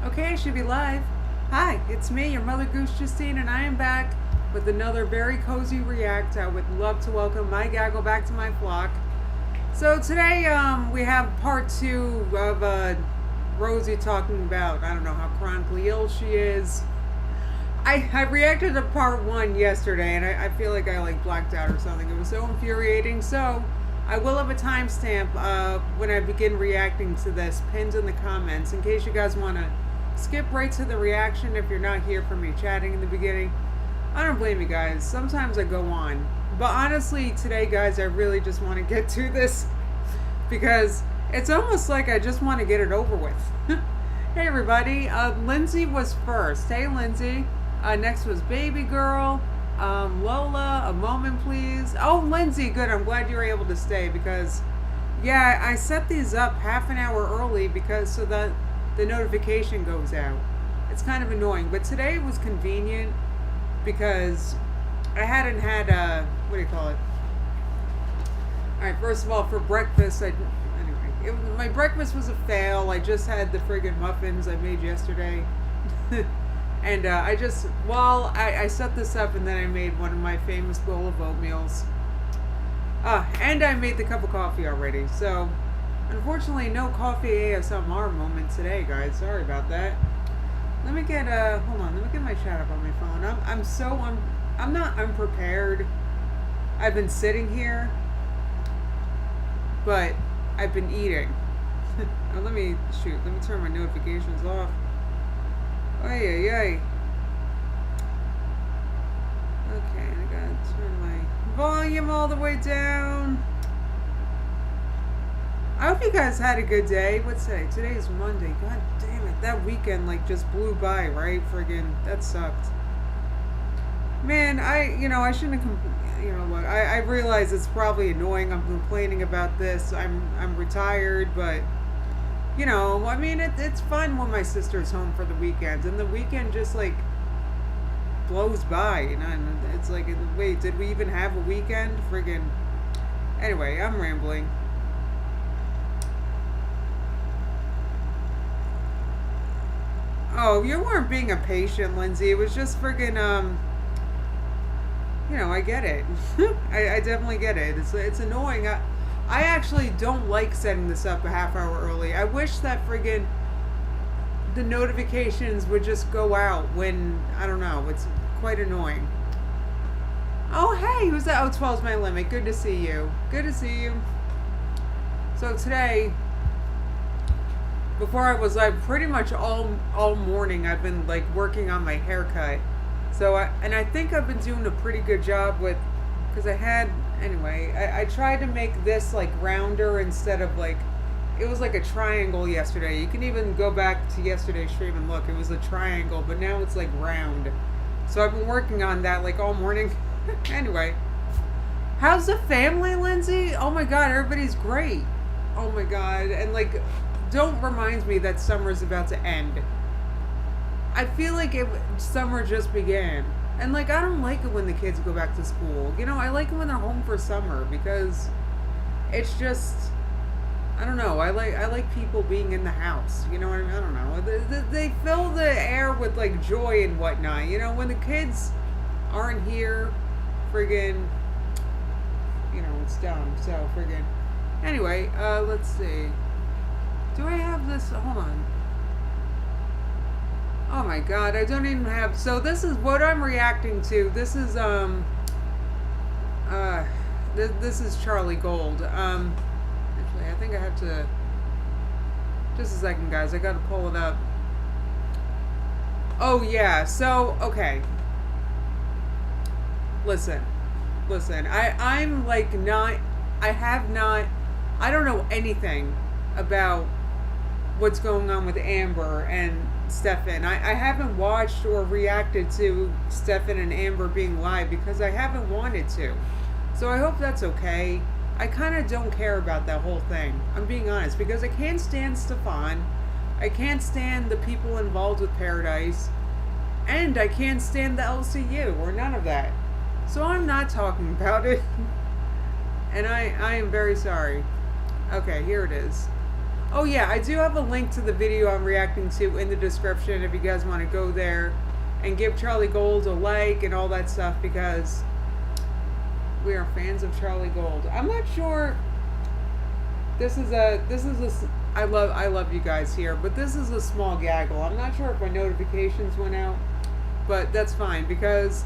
Okay, I should be live. Hi, it's me, your Mother Goose Justine, and I am back with another very cozy react. I would love to welcome my gaggle back to my flock. So today, we have part two of Rosie talking about, I don't know, how chronically ill she is. I reacted to part one yesterday, and I feel like I blacked out or something. It was so infuriating. So I will have a timestamp when I begin reacting to this pinned in the comments in case you guys want to skip right to the reaction if you're not here for me chatting in the beginning. I don't blame you guys. Sometimes I go on. But honestly, today, guys, I really just want to get to this because it's almost like I just want to get it over with. Hey, everybody. Lindsay was first. Hey, Lindsay. Next was Baby Girl. Lola, a moment, please. Oh, Lindsay, good. I'm glad you were able to stay because, yeah, I set these up half an hour early because so that the notification goes out. It's kind of annoying, but today was convenient because I hadn't had what do you call it? All right, first of all, for breakfast, my breakfast was a fail. I just had the friggin' muffins I made yesterday. And I set this up and then I made one of my famous bowl of oatmeals. And I made the cup of coffee already. So, unfortunately, no coffee ASMR moment today, guys. Sorry about that. Let me get, hold on, let me get my chat up on my phone. I'm not unprepared. I've been sitting here, but I've been eating. Let me turn my notifications off. Ay, ay, ay. Okay, I gotta turn my volume all the way down. I hope you guys had a good day. What's today? Today is Monday. God damn it. That weekend just blew by, right? Friggin', that sucked. Man, I shouldn't have, look, I realize it's probably annoying. I'm complaining about this. I'm retired, but it's fun when my sister's home for the weekends, and the weekend just blows by, and it's like, wait, did we even have a weekend? Friggin'. Anyway, I'm rambling. Oh, you weren't being impatient, Lindsay. It was just friggin', I get it. I definitely get it. It's annoying. I actually don't like setting this up a half hour early. I wish that friggin' the notifications would just go out when, I don't know, it's quite annoying. Oh, hey, who's that? Oh, 12's my limit. Good to see you. Good to see you. So today, before I was pretty much all morning, I've been working on my haircut. So, I think I've been doing a pretty good job with, because I tried to make this rounder instead of it was like a triangle yesterday. You can even go back to yesterday's stream and look, it was a triangle, but now it's round. So I've been working on that all morning. Anyway, how's the family, Lindsay? Oh my god, everybody's great. Oh my god, and don't remind me that summer's about to end. I feel like summer just began. And I don't like it when the kids go back to school. I like it when they're home for summer because it's just, I don't know. I like people being in the house. You know what I mean? I don't know. They fill the air with joy and whatnot. When the kids aren't here, friggin', it's dumb. So friggin'. Anyway, let's see. Do I have this? Hold on. Oh my god, I don't even have. So this is what I'm reacting to. This is this is Charlie Gold. Actually, I think I have to. Just a second, guys. I got to pull it up. Oh yeah. So okay. Listen. I'm not. I have not. I don't know anything about what's going on with Amber and Stefan. I haven't watched or reacted to Stefan and Amber being live because I haven't wanted to. So I hope that's okay. I kind of don't care about that whole thing. I'm being honest because I can't stand Stefan. I can't stand the people involved with Paradise. And I can't stand the LCU or none of that. So I'm not talking about it. And I am very sorry. Okay, here it is. Oh yeah, I do have a link to the video I'm reacting to in the description if you guys want to go there and give Charlie Gold a like and all that stuff, because we are fans of Charlie Gold. I'm not sure. I love you guys here, but this is a small gaggle. I'm not sure if my notifications went out, but that's fine, because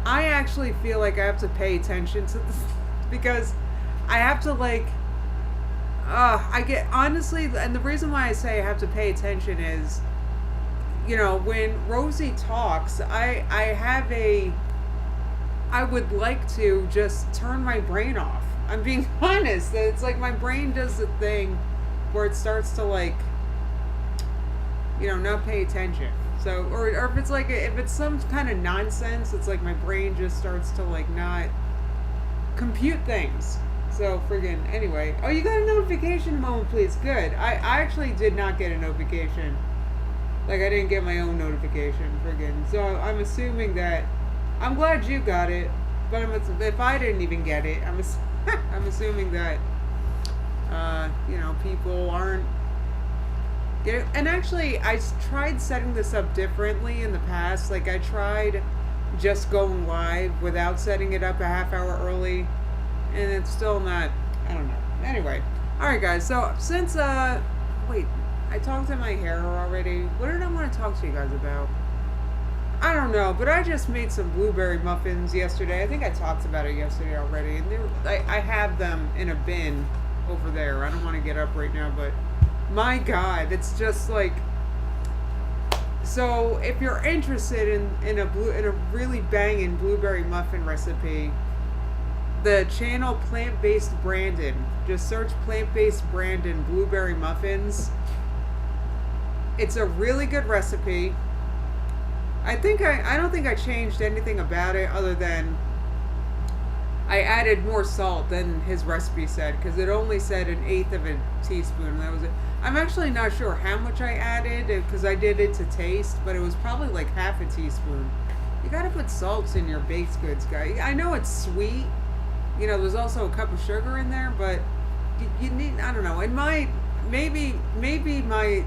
I actually feel like I have to pay attention to this because I have to I get, honestly, and the reason why I say I have to pay attention is, when Rosie talks, I would like to just turn my brain off. I'm being honest. It's like my brain does a thing where it starts to not pay attention. So, or if it's if it's some kind of nonsense, it's like my brain just starts to not compute things. So anyway. Oh, you got a notification a moment, please. Good. I actually did not get a notification. I didn't get my own notification. So I'm assuming that, I'm glad you got it, but if I didn't even get it, I'm assuming that, people aren't getting. And actually, I tried setting this up differently in the past. I tried just going live without setting it up a half hour early, and it's still not, I don't know. Anyway, alright guys, so since, wait, I talked to my hair already. What did I want to talk to you guys about? I don't know, but I just made some blueberry muffins yesterday. I think I talked about it yesterday already, and I have them in a bin over there. I don't want to get up right now, but my God, it's just so if you're interested in a really banging blueberry muffin recipe, the channel Plant-Based Brandon, just search Plant-Based Brandon blueberry muffins. It's a really good recipe. I don't think I changed anything about it other than I added more salt than his recipe said, because it only said 1/8 of a teaspoon, and that was it. I'm actually not sure how much I added, because I did it to taste, but it was probably half a teaspoon. You gotta put salts in your baked goods, guys. I know it's sweet. There's also a cup of sugar in there, but you need, I don't know, maybe my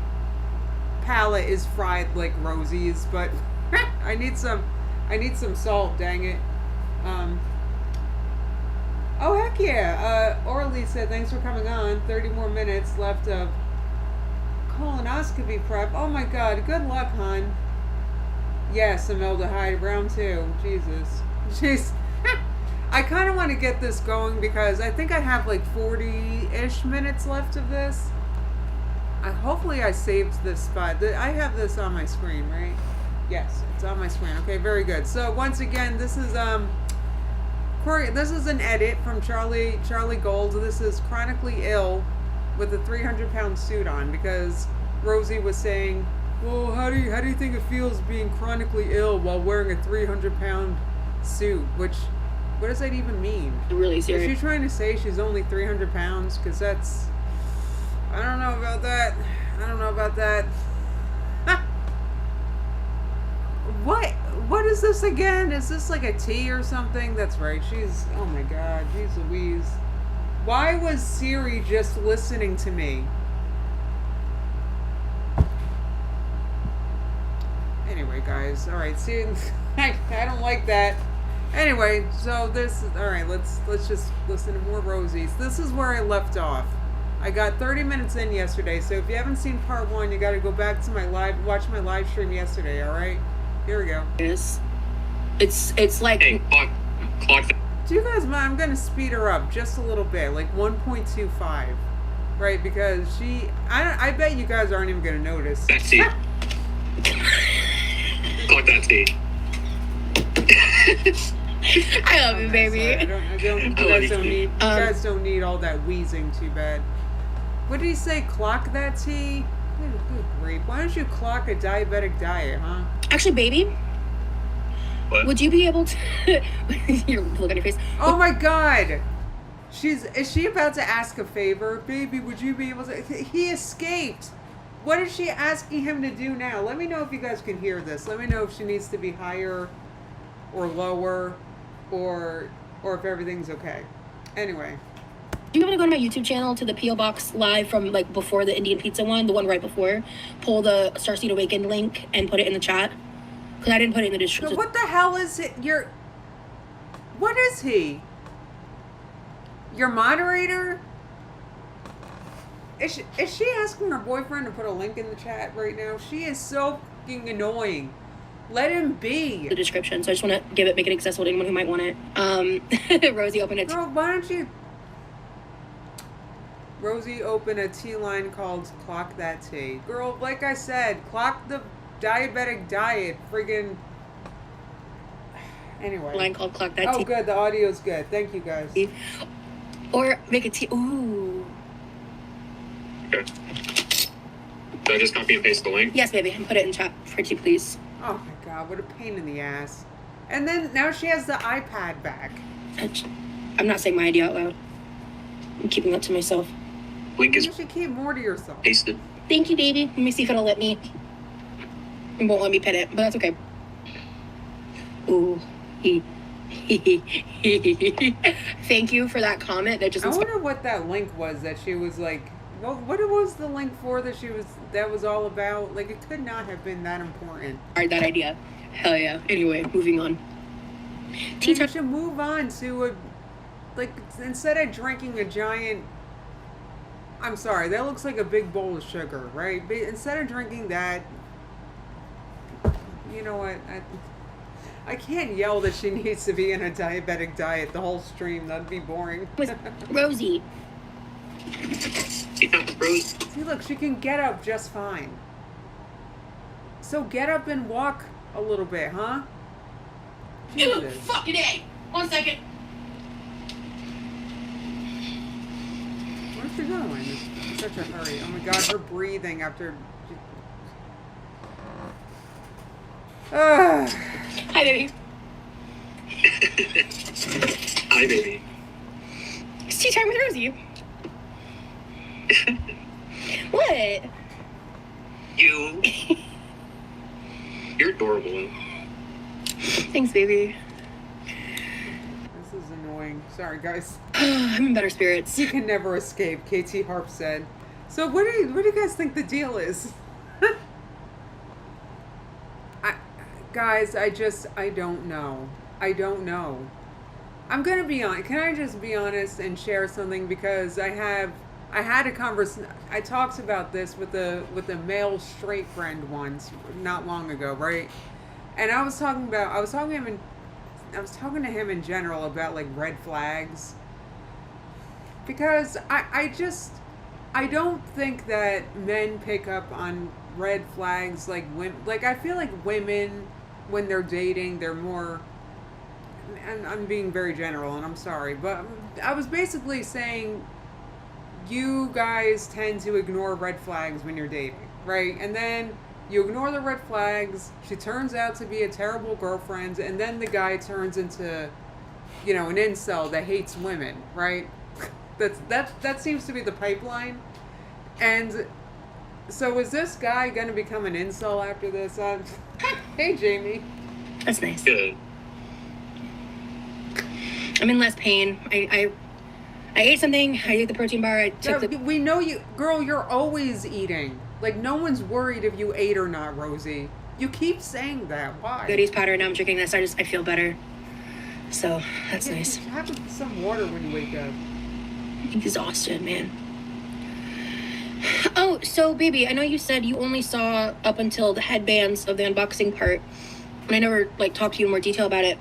palate is fried like Rosie's, but I need some salt, dang it. Oh heck yeah, Orly said thanks for coming on. 30 more minutes left of colonoscopy prep. Oh my God, good luck, hon. Yes, Ameldehyde, round 2. Jesus. Jeez. I kind of want to get this going because I think I have 40-ish minutes left of this. Hopefully I saved this spot. I have this on my screen, right? Yes, it's on my screen. Okay, very good. So once again, this is an edit from Charlie Gold. This is chronically ill with a 300-pound suit on, because Rosie was saying, well, how do you think it feels being chronically ill while wearing a 300-pound suit? Which, what does that even mean? Really serious. Is she trying to say she's only 300 pounds? Because that's, I don't know about that. What is this again? Is this a tea or something? That's right. Oh my God, jeez Louise. Why was Siri just listening to me? Anyway, guys. All right. See, I don't like that. Anyway, so all right. Let's just listen to more Rosies. This is where I left off. I got 30 minutes in yesterday, so if you haven't seen part 1, you got to go back to watch my live stream yesterday. All right. Here we go. Yes. It's like. Hey, clock. Do you guys mind? I'm gonna speed her up just a little bit, 1.25, right? Because I bet you guys aren't even gonna notice. That's T. Clock that T. I love you, baby. You guys don't need all that wheezing too bad. What did he say? Clock that T? Good grief. Why don't you clock a diabetic diet, huh? Actually, baby. What? Would you be able to? Your look on your face. Oh my God! Is she about to ask a favor? Baby, would you be able to? He escaped! What is she asking him to do now? Let me know if you guys can hear this. Let me know if she needs to be higher or lower, or if everything's okay. Anyway. you want to go to my YouTube channel to the P.O. Box live from like before the Indian pizza one, the one right before? Pull the Starseed Awakened link and put it in the chat. Because I didn't put it in the description. So what the hell is it? What is he? Your moderator? Is she asking her boyfriend to put a link in the chat right now? She is so fucking annoying. Let him be. The description. So I just want to make it accessible to anyone who might want it. Rosie opened it. Girl, why don't you... Rosie opened a tea line called Clock That Tea. Girl, like I said, clock the diabetic diet. Friggin'... Anyway. Line called Clock That Tea. Oh, good. The audio's good. Thank you, guys. Or make a tea. Ooh. Okay. So I just copy and paste the link? Yes, baby. And put it in chat. Pretty please. Oh my god, what a pain in the ass. And then now she has the iPad back. I'm not saying my idea out loud. I'm keeping that to myself. Link is You should keep more to yourself. pasted. Thank you, baby. Let me see if it'll let me. It won't let me pin it, but that's okay. Ooh. Thank you for that comment. That just I wonder what that link was that she was like, what was the link for that was all about? Like, it could not have been that important. that idea. Hell yeah. Anyway, moving on. You should move on to instead of drinking a giant, I'm sorry, that looks like a big bowl of sugar, right? But instead of drinking that, you know what, I can't yell that she needs to be in a diabetic diet the whole stream. That'd be boring. Rosie. Yeah, Rose. See, look, she can get up just fine. So get up and walk a little bit, huh? Jesus. Fucking A. 1 second. Where's she going? In such a hurry. Oh my god, her breathing after... Hi, baby. Hi, baby. It's tea time with Rosie. What? You're adorable. Thanks, baby. This is annoying. Sorry, guys. I'm in better spirits. You can never escape, KT Harp said. So what do you guys think the deal is? Guys, I don't know. I don't know. I'm gonna be honest. Can I just be honest and share something? Because I had a conversation. I talked about this with a male straight friend once, not long ago, right? And I was talking to him in general about like red flags. Because I don't think that men pick up on red flags like women. Like, I feel like women, when they're dating, they're more, and I'm being very general and I'm sorry, but I was basically saying you guys tend to ignore red flags when you're dating, right? And then you ignore the red flags, she turns out to be a terrible girlfriend, and then the guy turns into, you know, an incel that hates women, right? That seems to be the pipeline. And so is this guy going to become an incel after this? Hey, Jamie. That's nice. Good. I'm in less pain. I ate something. I ate the protein bar. I took We know you, girl, you're always eating. Like, no one's worried if you ate or not, Rosie. You keep saying that. Why? goodies powder, and now I'm drinking this. I feel better. So, that's nice. Have some water when you wake up. Exhausted, man. Oh, so baby, I know you said you only saw up until the headbands of the unboxing part, and I never like talked to you in more detail about it.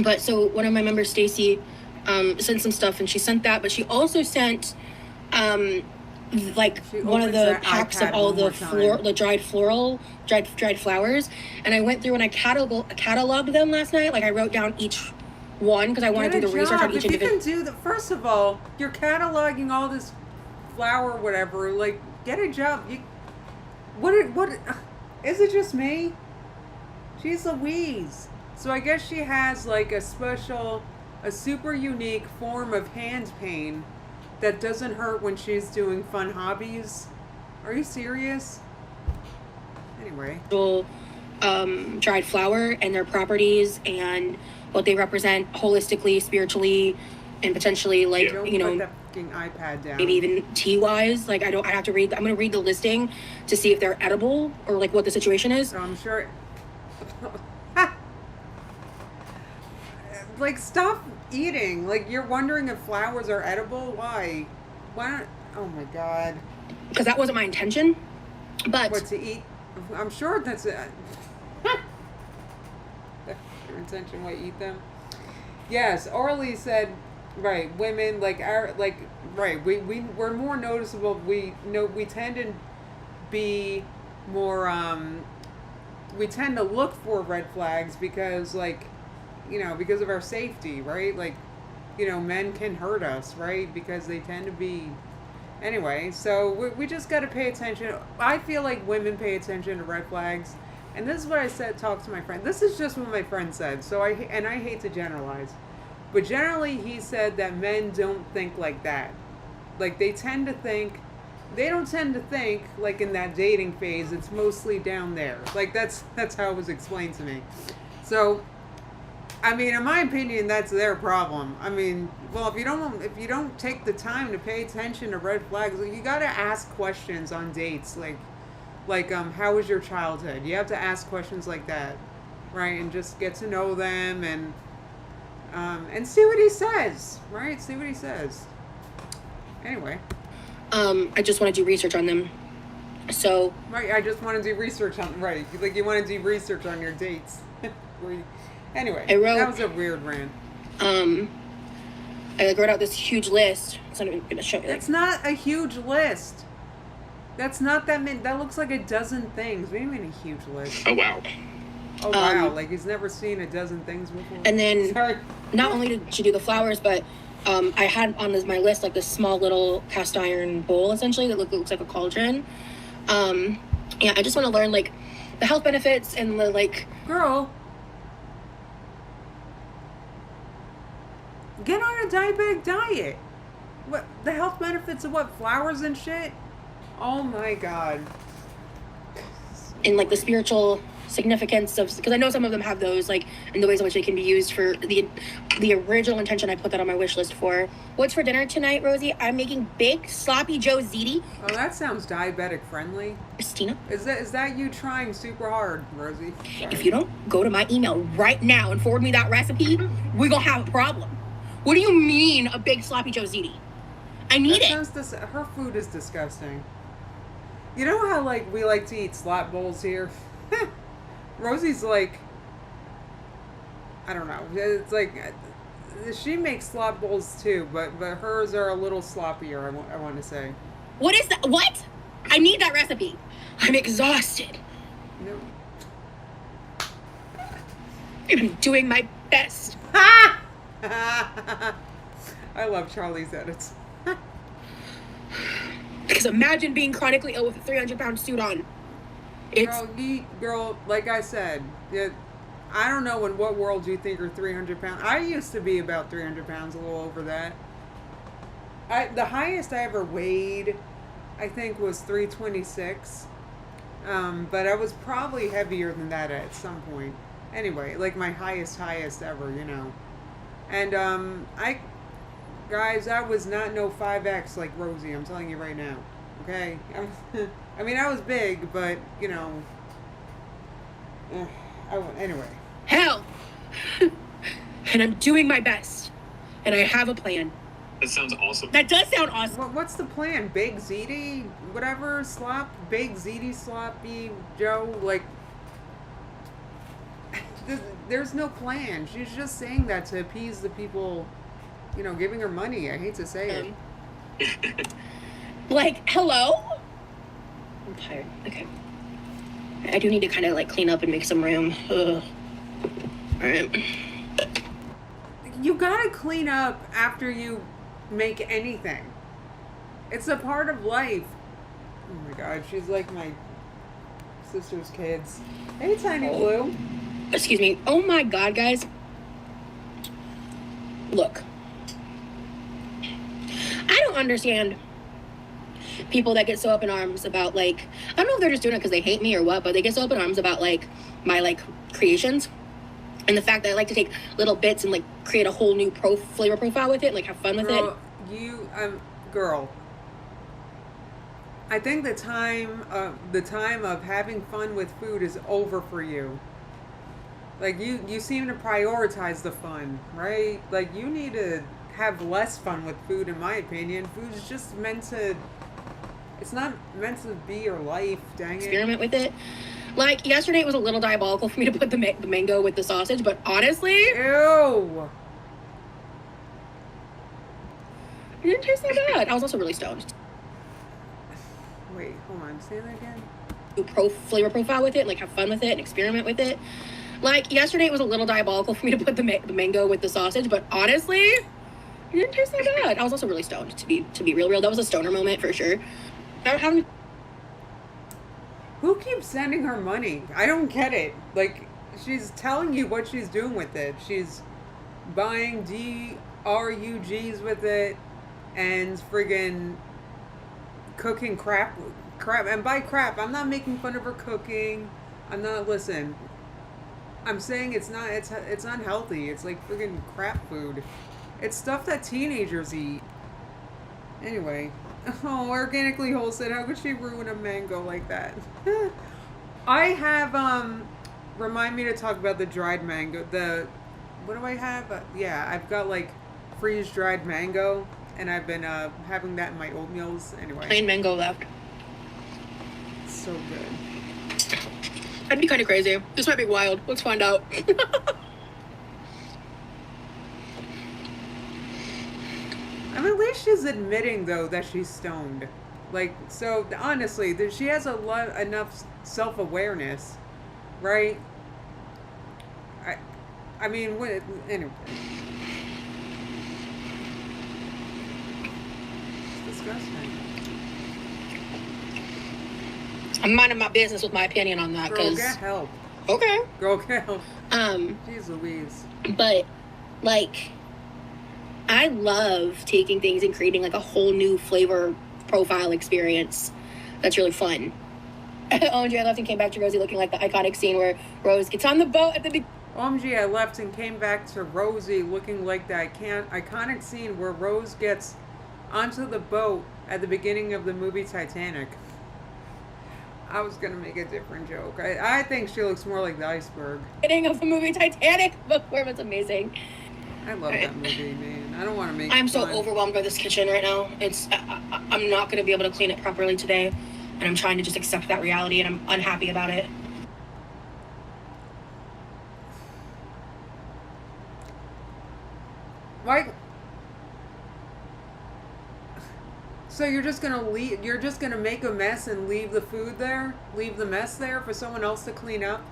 But so one of my members, Stacy, sent some stuff, and she sent that, but she also sent one of the packs of all the dried flowers, and I went through and I cataloged them last night. Like, I wrote down each one because I want to do the research on each individual. If you can do first of all, you're cataloging all this flower, whatever. Like, get a job. What is it? Just me? She's Louise. So I guess she has like a super unique form of hand pain that doesn't hurt when she's doing fun hobbies. Are you serious? Anyway. Dried flower and their properties and what they represent holistically, spiritually, and potentially, like, freaking iPad down. Maybe even tea-wise. Like, I have to read. I'm going to read the listing to see if they're edible or, like, what the situation is. So I'm sure... Like, stop eating. Like, you're wondering if flowers are edible? Why? Why not? Oh, my God. Because that wasn't my intention. But... What, to eat? I'm sure that's it. Your intention, why eat them? Yes, Orly said, right, women, like, right, we're more noticeable. We tend to be more, we tend to look for red flags because, like, you know, because of our safety, right? Like, you know, men can hurt us, right? Because they tend to be... Anyway, so we just got to pay attention. I feel like women pay attention to red flags. And this is what I said, talk to my friend. This is just what my friend said. So I hate to generalize. But generally, he said that men don't think like that. Like, they don't tend to think, like, in that dating phase, it's mostly down there. Like, that's how it was explained to me. So... I mean, in my opinion, that's their problem. I mean, well, if you don't take the time to pay attention to red flags, you got to ask questions on dates, like how was your childhood? You have to ask questions like that, right? And just get to know them and see what he says, right? See what he says. Anyway. I just want to do research on them. So. Right, I just want to do research on, right. Like, you want to do research on your dates. Anyway, that was a weird rant. I wrote out this huge list. So I'm going to show you. It's not a huge list. That's not that many. That looks like a dozen things. What do you mean a huge list? Oh, wow. Oh, wow. Like, he's never seen a dozen things before. And then, sorry. Not only did she do the flowers, but I had on my list, like, this small little cast iron bowl, essentially, that looks like a cauldron. Yeah, I just want to learn, like, the health benefits and the, like... Girl... Get on a diabetic diet. What, the health benefits of what? Flowers and shit? Oh my God. And like the spiritual significance of, because I know some of them have those, like, in the ways in which they can be used for the original intention I put that on my wish list for. What's for dinner tonight, Rosie? I'm making baked sloppy Joe ziti. Oh, that sounds diabetic friendly. Christina? Is that you trying super hard, Rosie? Sorry. If you don't go to my email right now and forward me that recipe, we're gonna have a problem. What do you mean, a big sloppy Joe ziti? I need it. Her food is disgusting. You know how, like, we like to eat slop bowls here? Rosie's like... I don't know. It's like... She makes slop bowls, too, but hers are a little sloppier, I want to say. What is that? What? I need that recipe. I'm exhausted. No. I'm doing my best. Ha! I love Charlie's edits. Because imagine being chronically ill with a 300-pound suit on. Girl, like I said, I don't know in what world you think you're 300 pounds. I used to be about 300 pounds, a little over that. The highest I ever weighed, I think, was 326. But I was probably heavier than that at some point. Anyway, like my highest ever, you know. And, guys, I was not no 5X like Rosie, I'm telling you right now. Okay? I mean, I was big, but, you know. Anyway. Hell! And I'm doing my best. And I have a plan. That sounds awesome. That does sound awesome. What's the plan? Big ziti? Whatever? Big ziti sloppy Joe? Like... There's no plan. She's just saying that to appease the people, you know, giving her money. I hate to say it. Like, hello? I'm tired. Okay. I do need to kind of, like, clean up and make some room. Ugh. All right. You gotta clean up after you make anything. It's a part of life. Oh my God, she's like my sister's kids. Hey, Tiny Blue. Excuse me. Oh my God, guys. Look. I don't understand people that get so up in arms about, like, I don't know if they're just doing it because they hate me or what, but they get so up in arms about, like, my, like, creations. And the fact that I like to take little bits and, like, create a whole new flavor profile with it, like, have fun with it. You, girl, I think the time of having fun with food is over for you. Like you seem to prioritize the fun, right? Like you need to have less fun with food, in my opinion. Food is just meant to. It's not meant to be your life. Dang it. Experiment with it. Like yesterday, it was a little diabolical for me to put the mango with the sausage, but honestly, Ew. it didn't taste that bad. I was also really stoned. Wait, hold on. Say that again. Do flavor profile with it, like have fun with it and experiment with it. Like yesterday, it was a little diabolical for me to put the mango with the sausage, but honestly, it didn't taste that bad. I was also really stoned to be real. That was a stoner moment for sure. Who keeps sending her money? I don't get it. Like, she's telling you what she's doing with it. She's buying DRUGs with it and friggin' cooking crap. And by crap, I'm not making fun of her cooking. I'm not, listen. I'm saying it's unhealthy. It's like friggin' crap food. It's stuff that teenagers eat. Anyway. Oh, Organically Whole said, how could she ruin a mango like that? I have, remind me to talk about the dried mango. What do I have? Yeah, I've got like freeze-dried mango, and I've been having that in my oatmeals. Anyway. Plain mango left. It's so good. That'd be kind of crazy. This might be wild. Let's find out. I mean, at least she's admitting, though, that she's stoned. Like, so, honestly, she has enough self-awareness, right? I mean, anyway. It's disgusting. I'm minding my business with my opinion on that. Girl, get help. Okay. Girl, get help. Jeez Louise. But, like, I love taking things and creating like a whole new flavor profile experience that's really fun. OMG, I left and came back to Rosie looking like the iconic scene where Rose gets on the boat at the beginning. OMG, I left and came back to Rosie looking like the iconic scene where Rose gets onto the boat at the beginning of the movie Titanic. I was going to make a different joke. I think she looks more like the iceberg. Beginning of the movie Titanic, but where was amazing. I love that movie, man. I don't want to make I'm so fun. overwhelmed by this kitchen right now. I'm not going to be able to clean it properly today. And I'm trying to just accept that reality, and I'm unhappy about it. Like, so you're just gonna leave? You're just gonna make a mess and leave the food there? Leave the mess there for someone else to clean up?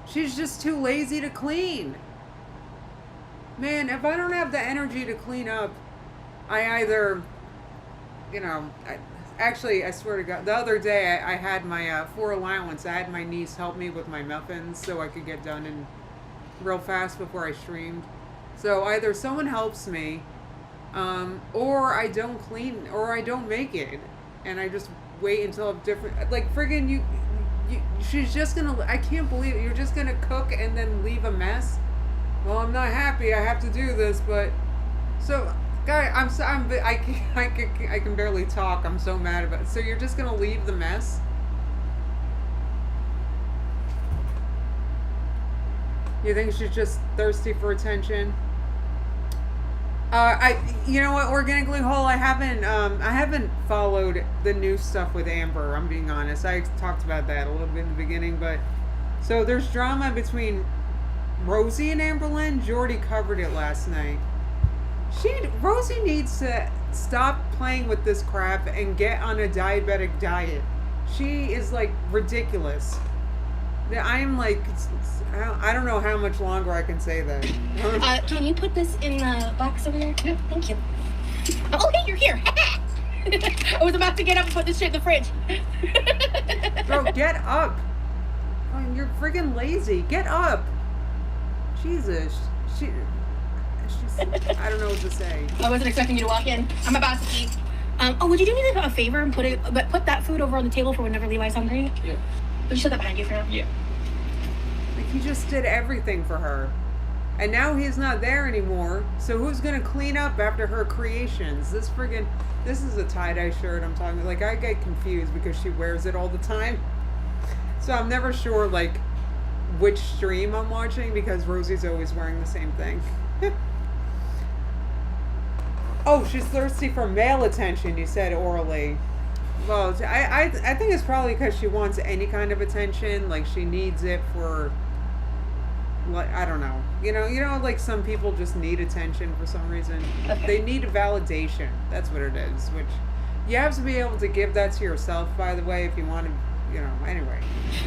She's just too lazy to clean. Man, if I don't have the energy to clean up, I either, actually, I swear to God, the other day I had my, for allowance, I had my niece help me with my muffins so I could get done in real fast before I streamed. So either someone helps me, or I don't clean, or I don't make it, and I just wait until I'm different, like friggin' she's just gonna, I can't believe it, you're just gonna cook and then leave a mess? Well, I'm not happy I have to do this, but, so, guy, I can barely talk, I'm so mad about it. So you're just gonna leave the mess? You think she's just thirsty for attention? You know what, Organically Whole, I haven't followed the new stuff with Amber, I'm being honest. I talked about that a little bit in the beginning, but, so there's drama between Rosie and Amberlynn. Jordy covered it last night. Rosie needs to stop playing with this crap and get on a diabetic diet. She is, like, ridiculous. I'm like, I don't know how much longer I can say that. Can you put this in the box over there? No, thank you. Oh, hey, you're here. I was about to get up and put this shit in the fridge. Bro, get up. Oh, you're friggin' lazy. Get up. Jesus. She's, I don't know what to say. I wasn't expecting you to walk in. I'm about to eat. Would you do me a favor and put that food over on the table for whenever Levi's hungry? Yeah. Would you set that behind you for now? Yeah. Like, he just did everything for her. And now he's not there anymore. So who's gonna clean up after her creations? This is a tie-dye shirt I'm talking about. Like, I get confused because she wears it all the time. So I'm never sure, like, which stream I'm watching because Rosie's always wearing the same thing. Oh, she's thirsty for male attention, you said orally. Well, I think it's probably because she wants any kind of attention. Like, she needs it for, like, I don't know. You know, like, some people just need attention for some reason. Okay. They need validation. That's what it is. Which, you have to be able to give that to yourself, by the way, if you want to, anyway.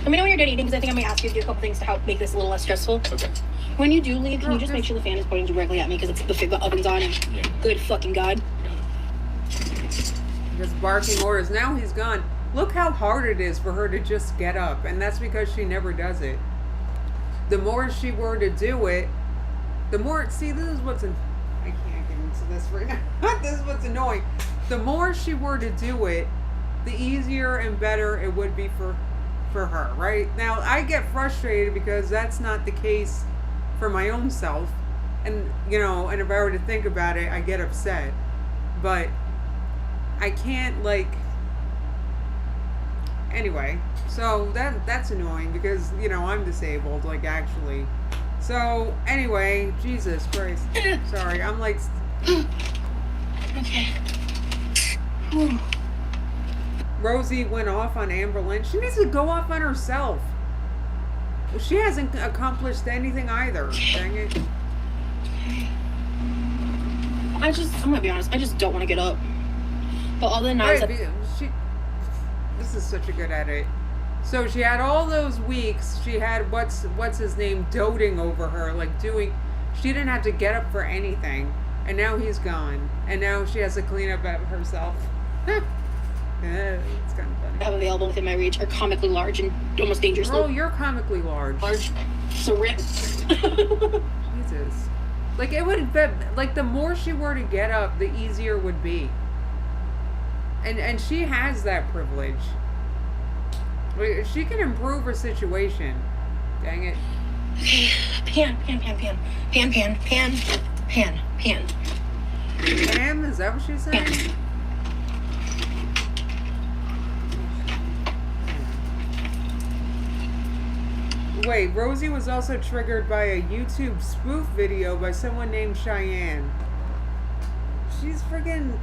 Let me know when you're done eating, because I think I'm going to ask you to do a couple things to help make this a little less stressful. Okay. When you do leave, can you just make sure the fan is pointing directly at me, because the oven's on, and Yeah. good fucking God. Just barking orders. Now he's gone. Look how hard it is for her to just get up, and that's because she never does it. The more she were to do it, the more. See, this is what's. I can't get into this right now. This is what's annoying. The more she were to do it, the easier and better it would be for her. Right now, I get frustrated because that's not the case for my own self, and and if I were to think about it, I get upset, but I can't, like, anyway, so that's annoying because, I'm disabled, like, actually. So, anyway, Jesus Christ. Sorry, I'm like... Okay. Rosie went off on Amber Lynn. She needs to go off on herself. She hasn't accomplished anything either. Dang it. I'm gonna be honest, I just don't want to get up. But all the nights This is such a good edit. So she had all those weeks. She had what's his name doting over her, like doing. She didn't have to get up for anything, and now he's gone, and now she has to clean up at herself. Yeah, it's kind of funny. I have available within my reach are comically large and almost dangerously Oh, you're comically large. So rip. Jesus. Like, it would be, like, the more she were to get up, the easier it would be. And she has that privilege. Like, she can improve her situation. Dang it. Pan. Pam, is that what she's saying? Pan. Wait, Rosie was also triggered by a YouTube spoof video by someone named Cheyenne. She's friggin',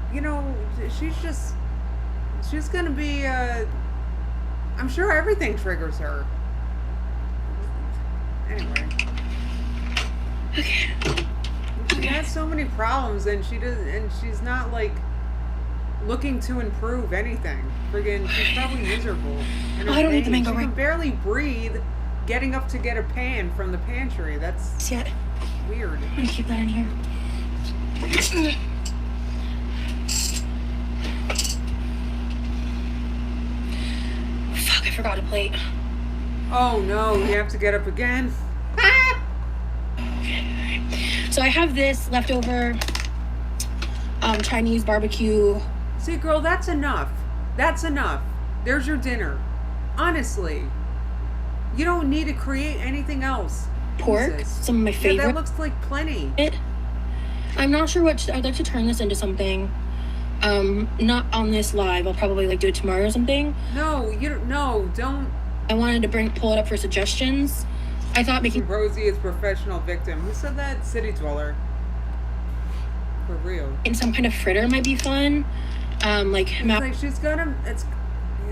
she's gonna be, I'm sure everything triggers her. Anyway. Okay. She has so many problems and she's not, like, looking to improve anything. Friggin', she's probably miserable. And Oh, I don't need the she mango can ring. barely breathe getting up to get a pan from the pantry. That's See it? weird. I'm gonna keep that in here. Fuck, I forgot a plate. Oh no, you have to get up again? So I have this leftover Chinese barbecue. See, girl, that's enough. That's enough. There's your dinner. Honestly. You don't need to create anything else. Pork, Jesus. some of my Yeah, favorite. that looks like plenty. I'm not sure I'd like to turn this into something. Not on this live. I'll probably like do it tomorrow or something. No, don't. I wanted to pull it up for suggestions. I thought making Rosie is professional victim. Who said that? City dweller. For real. in some kind of fritter might be fun. Like It's like she's gonna.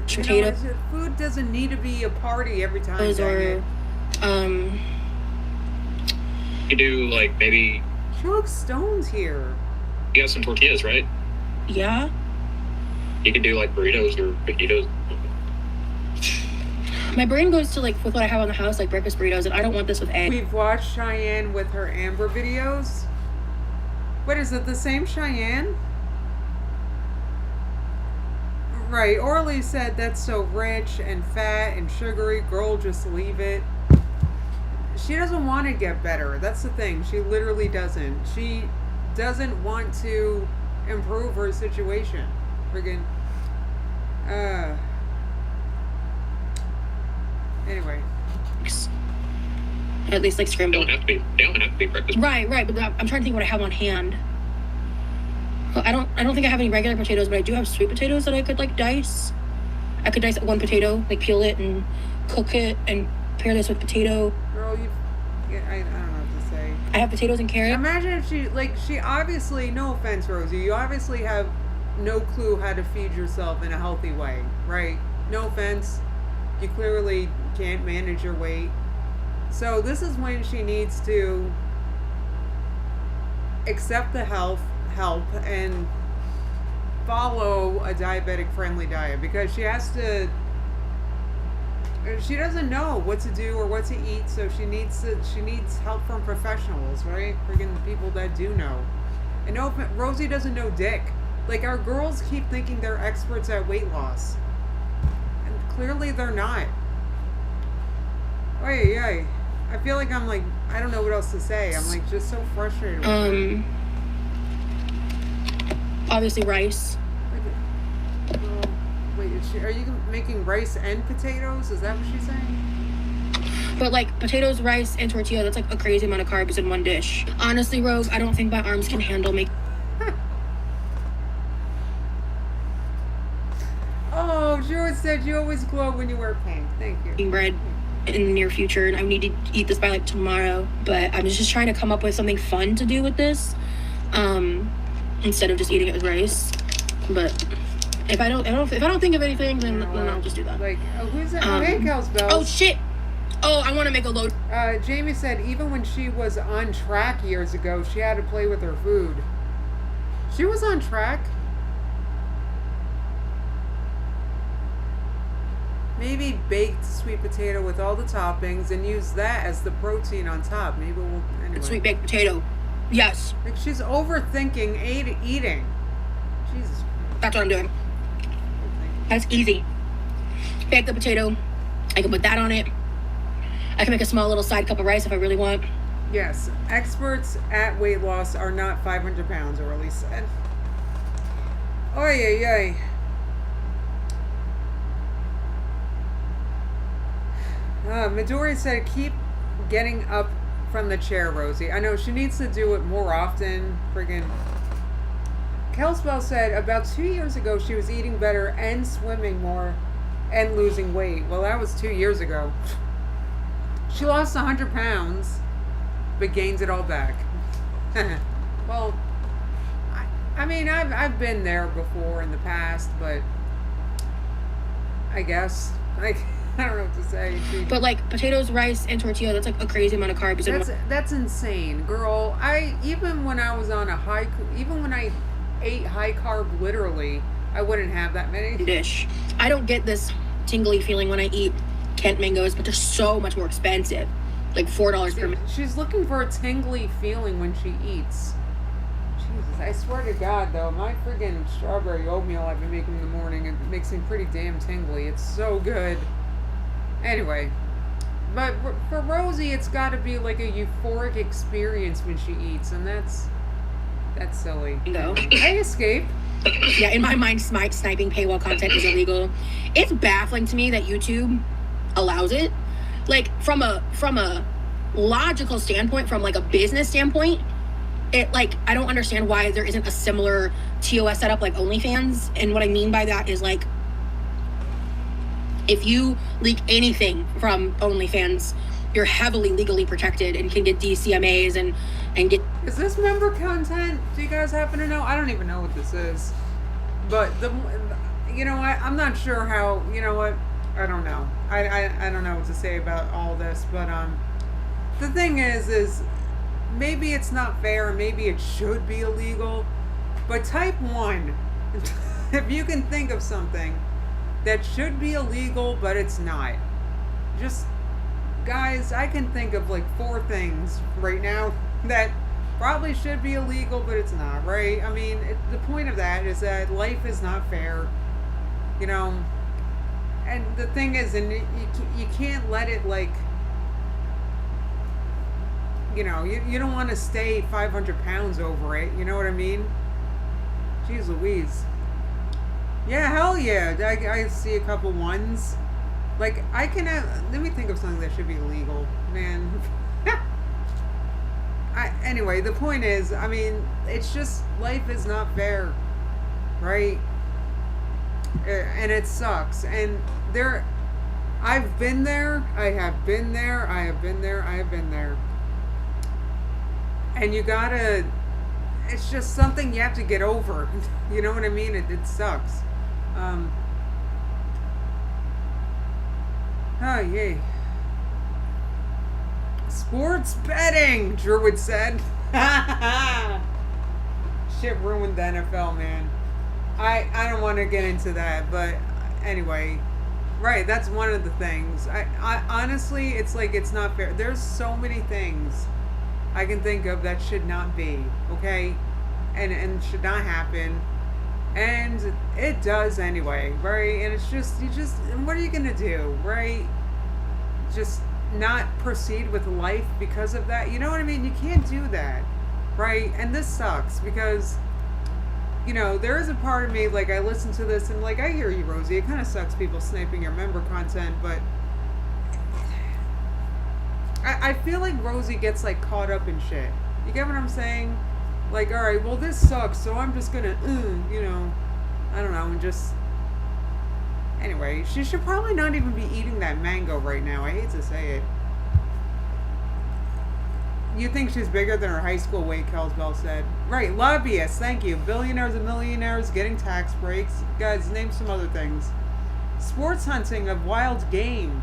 Potato. Food doesn't need to be a party every time. or Dang it. You do, like, maybe She looks stoned here. you got some tortillas, right? yeah. You could do, like, burritos or fajitas. My brain goes to like with what I have on the house, like breakfast burritos, and I don't want this with egg. We've watched Cheyenne with her Amber videos. What is it? The same Cheyenne? Right. Orly said that's so rich and fat and sugary. Girl, just leave it. She doesn't want to get better. That's the thing. She literally doesn't. She doesn't want to improve her situation. Friggin'. Anyway. At least like They scrambled. don't have to be breakfast. Right, but I'm trying to think what I have on hand. Well, I don't think I have any regular potatoes, but I do have sweet potatoes that I could like dice. I could dice one potato, like peel it and cook it and pair this with potato. Girl, I don't know what to say. I have potatoes and carrot. Imagine if she obviously, no offense, Rosie, you obviously have no clue how to feed yourself in a healthy way, right? No offense. You clearly can't manage your weight. So this is when she needs to accept the help and follow a diabetic friendly diet, because she doesn't know what to do or what to eat, so she needs help from professionals, right? Freaking people that do know. And no, Rosie doesn't know dick. Like, our girls keep thinking they're experts at weight loss, and clearly they're not. Oy. I feel like I'm like, I don't know what else to say. I'm like just so frustrated with her. Obviously rice. Wait, are you making rice and potatoes? Is that what she's saying? But like potatoes, rice, and tortilla, that's like a crazy amount of carbs in one dish. Honestly, Rogue, I don't think my arms can handle making Oh, George said you always glow when you wear pink. Thank you. bread in the near future, and I need to eat this by like tomorrow. But I'm just trying to come up with something fun to do with this, instead of just eating it with rice. But if I don't think of anything, then I'll just do that. Like, who's that? Hey, Kelsbell. Oh shit! Oh, I want to make a load. Jamie said even when she was on track years ago, she had to play with her food. She was on track. Maybe baked sweet potato with all the toppings and use that as the protein on top. Maybe we'll anyway. Sweet baked potato. Yes. Like, she's overthinking eating. Jesus. That's what I'm doing. That's easy. Bake the potato. I can put that on it. I can make a small little side cup of rice if I really want. Yes, experts at weight loss are not 500 pounds, Orly said. Oy. Midori said, keep getting up from the chair, Rosie. I know, she needs to do it more often. Friggin'. Kelsbell said, about 2 years ago, she was eating better and swimming more and losing weight. Well, that was 2 years ago. She lost 100 pounds, but gained it all back. Well, I mean, I've been there before in the past, but I guess, like, I don't know what to say. But like potatoes, rice, and tortilla, that's like a crazy amount of carbs. That's insane, girl. Even when I ate high carb, literally, I wouldn't have that many. Dish. I don't get this tingly feeling when I eat Kent mangoes, but they're so much more expensive. Like $4 per mango. She's looking for a tingly feeling when she eats. Jesus, I swear to God, though, my friggin' strawberry oatmeal I've been making in the morning, it makes me pretty damn tingly. It's so good. Anyway, but for Rosie, it's got to be like a euphoric experience when she eats, and that's silly. No. I escape. Yeah, in my mind, sniping paywall content is illegal. It's baffling to me that YouTube allows it. Like from a logical standpoint, from like a business standpoint, it like I don't understand why there isn't a similar TOS setup like OnlyFans. And what I mean by that is like, if you leak anything from OnlyFans, you're heavily legally protected and can get DCMAs and get... Is this member content? Do you guys happen to know? I don't even know what this is. But, you know what? I'm not sure how... You know what? I don't know. I don't know what to say about all this. But the thing is maybe it's not fair. Maybe it should be illegal. But type 1, if you can think of something that should be illegal, but it's not. Just, guys, I can think of like 4 things right now that probably should be illegal, but it's not, right? I mean, the point of that is that life is not fair, you know? And the thing is, and you can't let it, like, you know, you don't want to stay 500 pounds over it, you know what I mean? Jeez Louise. Yeah, hell yeah. I see a couple ones. Like, I can have... Let me think of something that should be illegal. Man. Anyway, the point is, I mean, it's just life is not fair, right? And it sucks. And I've been there. I have been there. I have been there. I have been there. And you gotta. It's just something you have to get over. You know what I mean? It sucks. Oh yay. Sports betting, Druid said. Shit ruined the NFL, man. I don't want to get into that, but anyway, right, that's one of the things. I honestly, it's like it's not fair. There's so many things I can think of that should not be, okay? And should not happen. And it does anyway, right? And it's just, what are you going to do, right? Just not proceed with life because of that. You know what I mean? You can't do that, right? And this sucks because, you know, there is a part of me, like, I listen to this and, like, I hear you, Rosie. It kind of sucks people sniping your member content, but I feel like Rosie gets, like, caught up in shit. You get what I'm saying? Like, all right, well, this sucks, so I'm just gonna, you know, I don't know, and just... Anyway, she should probably not even be eating that mango right now. I hate to say it. You think she's bigger than her high school weight, Kelsbell said. Right, lobbyists, thank you. Billionaires and millionaires getting tax breaks. Guys, name some other things. Sports hunting of wild game.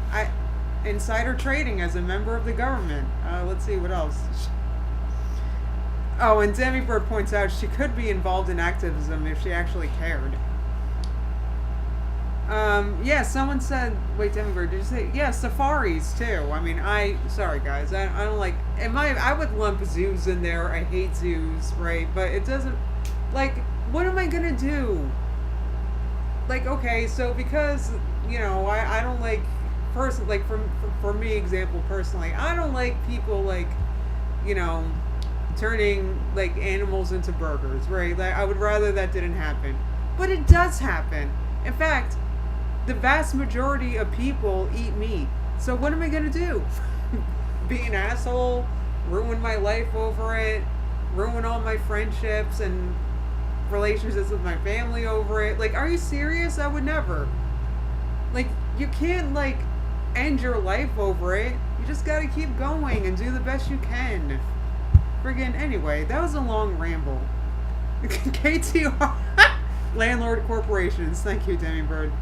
Insider trading as a member of the government. Let's see, what else? Oh, and Demi Bird points out she could be involved in activism if she actually cared. Yeah, someone said, wait, Denver, did you say, yeah, safaris too. I mean, sorry guys, I don't like, I would lump zoos in there. I hate zoos, right? But it doesn't, like, what am I gonna do? Like, okay, so because, you know, I don't like, like, for me, example, personally, I don't like people, like, you know, turning, like, animals into burgers, right? Like, I would rather that didn't happen. But it does happen. In fact, the vast majority of people eat meat. So what am I going to do? Be an asshole? Ruin my life over it? Ruin all my friendships and relationships with my family over it? Like, are you serious? I would never. Like, you can't, like, end your life over it. You just got to keep going and do the best you can. Friggin' anyway, that was a long ramble. KTR Landlord Corporations. Thank you, Demi Bird.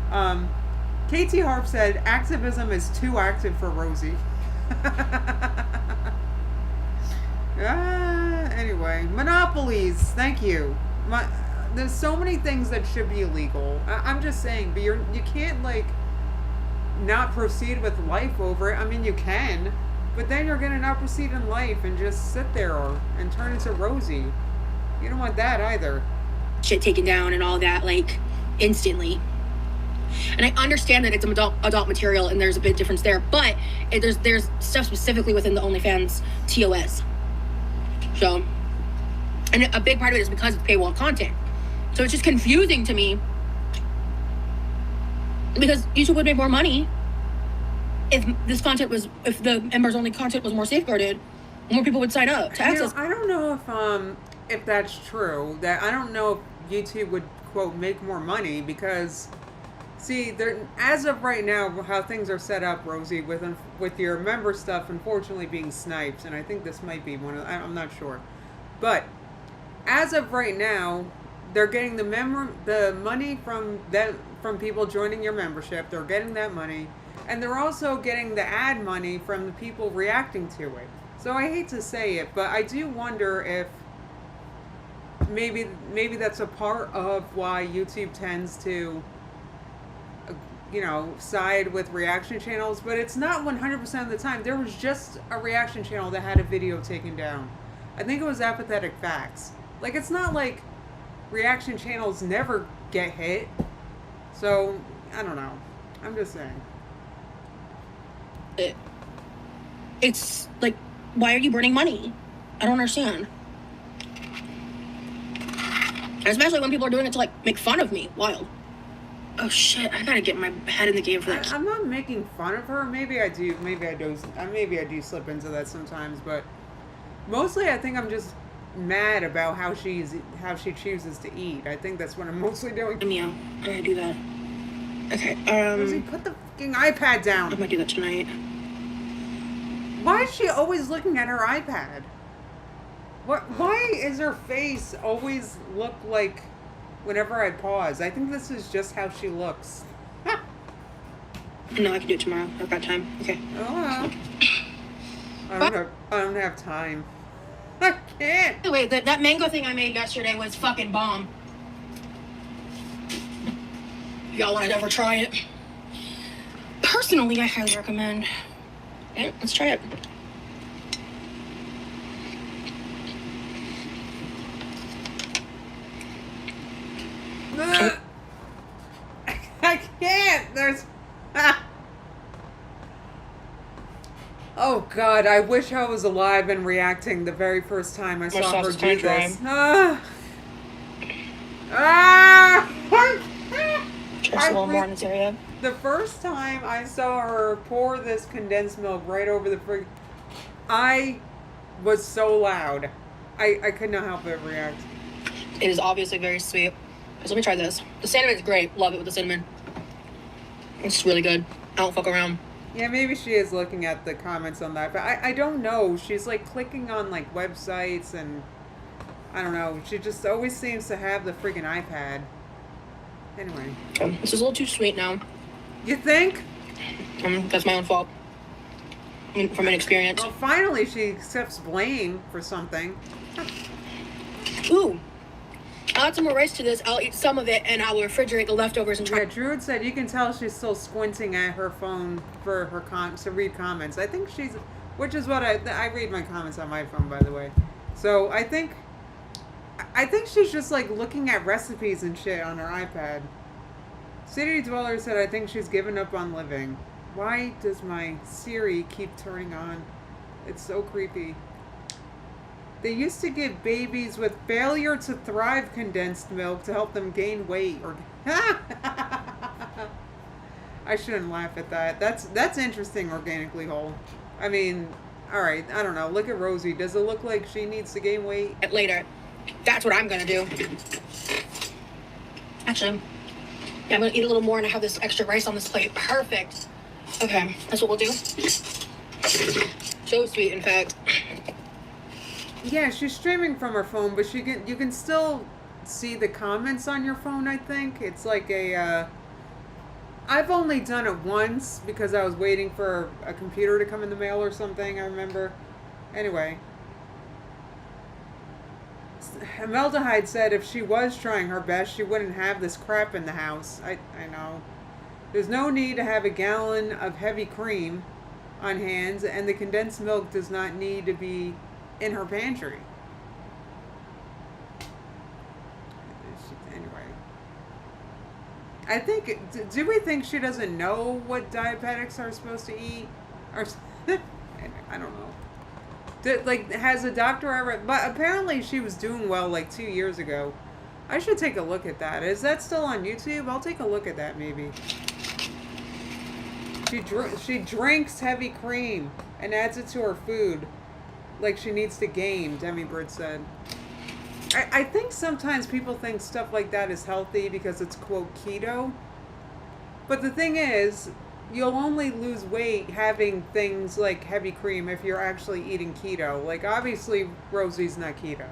KT Harp said activism is too active for Rosie. Anyway, monopolies. Thank you. There's so many things that should be illegal. I'm just saying, but you can't, like, not proceed with life over it. I mean, you can, but then you're gonna not proceed in life and just sit there and turn into Rosie. You don't want that either. Shit taken down and all that, like, instantly. And I understand that it's adult material and there's a big difference there, but there's stuff specifically within the OnlyFans TOS. So, and a big part of it is because it's paywall content. So it's just confusing to me because YouTube would make more money if if the members only content was more safeguarded, more people would sign up to access. I don't know if that's true. That I don't know if YouTube would, quote, make more money because, see, as of right now, how things are set up, Rosie, with your member stuff, unfortunately being sniped, and I think this might be one of, I'm not sure, but as of right now, they're getting the money from people joining your membership. They're getting that money, and they're also getting the ad money from the people reacting to it. So I hate to say it, but I do wonder if maybe that's a part of why YouTube tends to, you know, side with reaction channels, but it's not 100% of the time. There was just a reaction channel that had a video taken down. I think it was Apathetic Facts. Like, it's not like reaction channels never get hit. So, I don't know. I'm just saying. It's like, why are you burning money? I don't understand. Especially when people are doing it to, like, make fun of me. Wild. Oh shit! I gotta get my head in the game for that. I'm not making fun of her. Maybe I do. Maybe I do. Maybe I do slip into that sometimes. But mostly, I think I'm just mad about how she chooses to eat. I think that's what I'm mostly doing. Mia, I gotta do that. Okay. Rosie, put the fucking iPad down. I'm gonna do that tonight. Why is she always looking at her iPad? Why is her face always look like whenever I pause? I think this is just how she looks. No, I can do it tomorrow. I've got time. Okay. Oh, I don't have time. I can't. Anyway, that mango thing I made yesterday was fucking bomb. If y'all want to ever try it, personally, I highly recommend. Okay, let's try it. I can't. There's. Oh God! I wish I was alive and reacting the very first time I saw her do this. Just a little more in this area. The first time I saw her pour this condensed milk right over the frig, I was so loud. I could not help but react. It is obviously very sweet. So let me try this. The cinnamon is great. Love it with the cinnamon. It's really good. I don't fuck around. Yeah, maybe she is looking at the comments on that, but I don't know. She's like clicking on like websites and I don't know. She just always seems to have the friggin' iPad. Anyway. This is a little too sweet now. You think? That's my own fault. From inexperience. Well, finally she accepts blame for something. Ooh. I'll add some more rice to this. I'll eat some of it and I'll refrigerate the leftovers and try. Yeah, Druid said you can tell she's still squinting at her phone for her to read comments. I think she's, which is what I read my comments on my phone, by the way. So I think she's just like looking at recipes and shit on her iPad. City Dweller said I think she's given up on living. Why does my Siri keep turning on? It's so creepy. They used to give babies with failure to thrive condensed milk to help them gain weight. Or I shouldn't laugh at that. That's interesting, organically whole. I mean, all right, I don't know. Look at Rosie. Does it look like she needs to gain weight? Later. That's what I'm gonna do. Actually, yeah, I'm gonna eat a little more and I have this extra rice on this plate. Perfect. Okay, that's what we'll do. So sweet, in fact. Yeah, she's streaming from her phone, but you can still see the comments on your phone, I think. It's like a, I've only done it once because I was waiting for a computer to come in the mail or something, I remember. Anyway. Ameldehyde said if she was trying her best, she wouldn't have this crap in the house. I know. There's no need to have a gallon of heavy cream on hand, and the condensed milk does not need to be in her pantry. Anyway. I think, do we think she doesn't know what diabetics are supposed to eat? Or, I don't know. Like, has a doctor ever, but apparently she was doing well like 2 years ago. I should take a look at that. Is that still on YouTube? I'll take a look at that maybe. She drinks heavy cream and adds it to her food. Like she needs to gain, Demi Bird said. I think sometimes people think stuff like that is healthy because it's, quote, keto. But the thing is, you'll only lose weight having things like heavy cream if you're actually eating keto. Like, obviously, Rosie's not keto.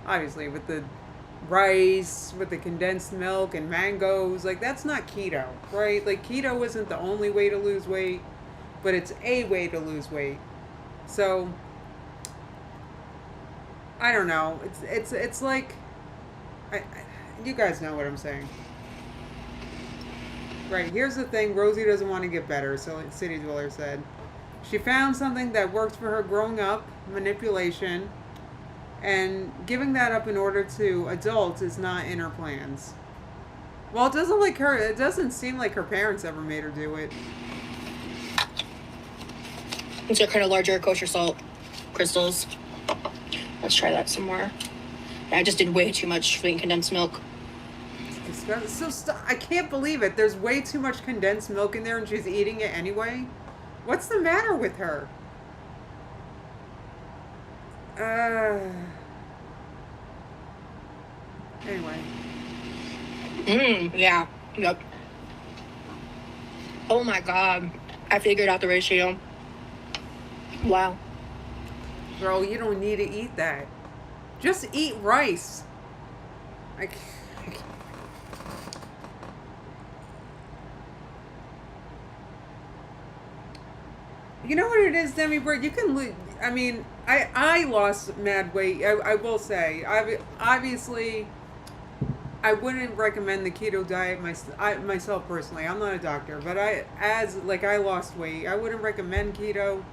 Obviously, with the rice, with the condensed milk and mangoes, like, that's not keto, right? Like, keto isn't the only way to lose weight, but it's a way to lose weight. So, I don't know. It's like, you guys know what I'm saying. Right, here's the thing. Rosie doesn't want to get better, so City Dweller said. She found something that worked for her growing up, manipulation, and giving that up in order to adults is not in her plans. Well, it doesn't seem like her parents ever made her do it. These are kind of larger kosher salt crystals. Let's try that some more. I just did way too much condensed milk. disgusting. I can't believe it. There's way too much condensed milk in there and she's eating it anyway. What's the matter with her? Anyway. Yeah. Yep. Oh my god. I figured out the ratio. Wow. Girl, you don't need to eat that. Just eat rice. You know what it is, Demi Bird? You can I mean, I lost mad weight. I will say. Obviously, I wouldn't recommend the keto diet myself personally. I'm not a doctor, but I lost weight. I wouldn't recommend keto,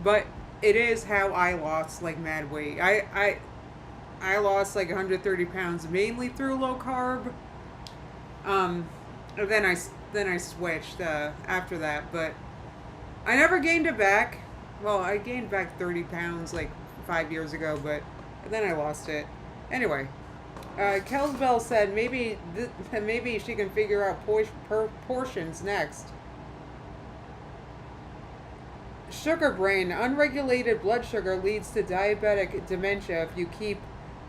but it is how I lost like mad weight. I lost like 130 pounds mainly through low carb. And then I switched after that, but I never gained it back. Well, I gained back 30 pounds like 5 years ago, but then I lost it. Anyway, Kelsbell said maybe she can figure out portions next. Sugar brain. Unregulated blood sugar leads to diabetic dementia if you keep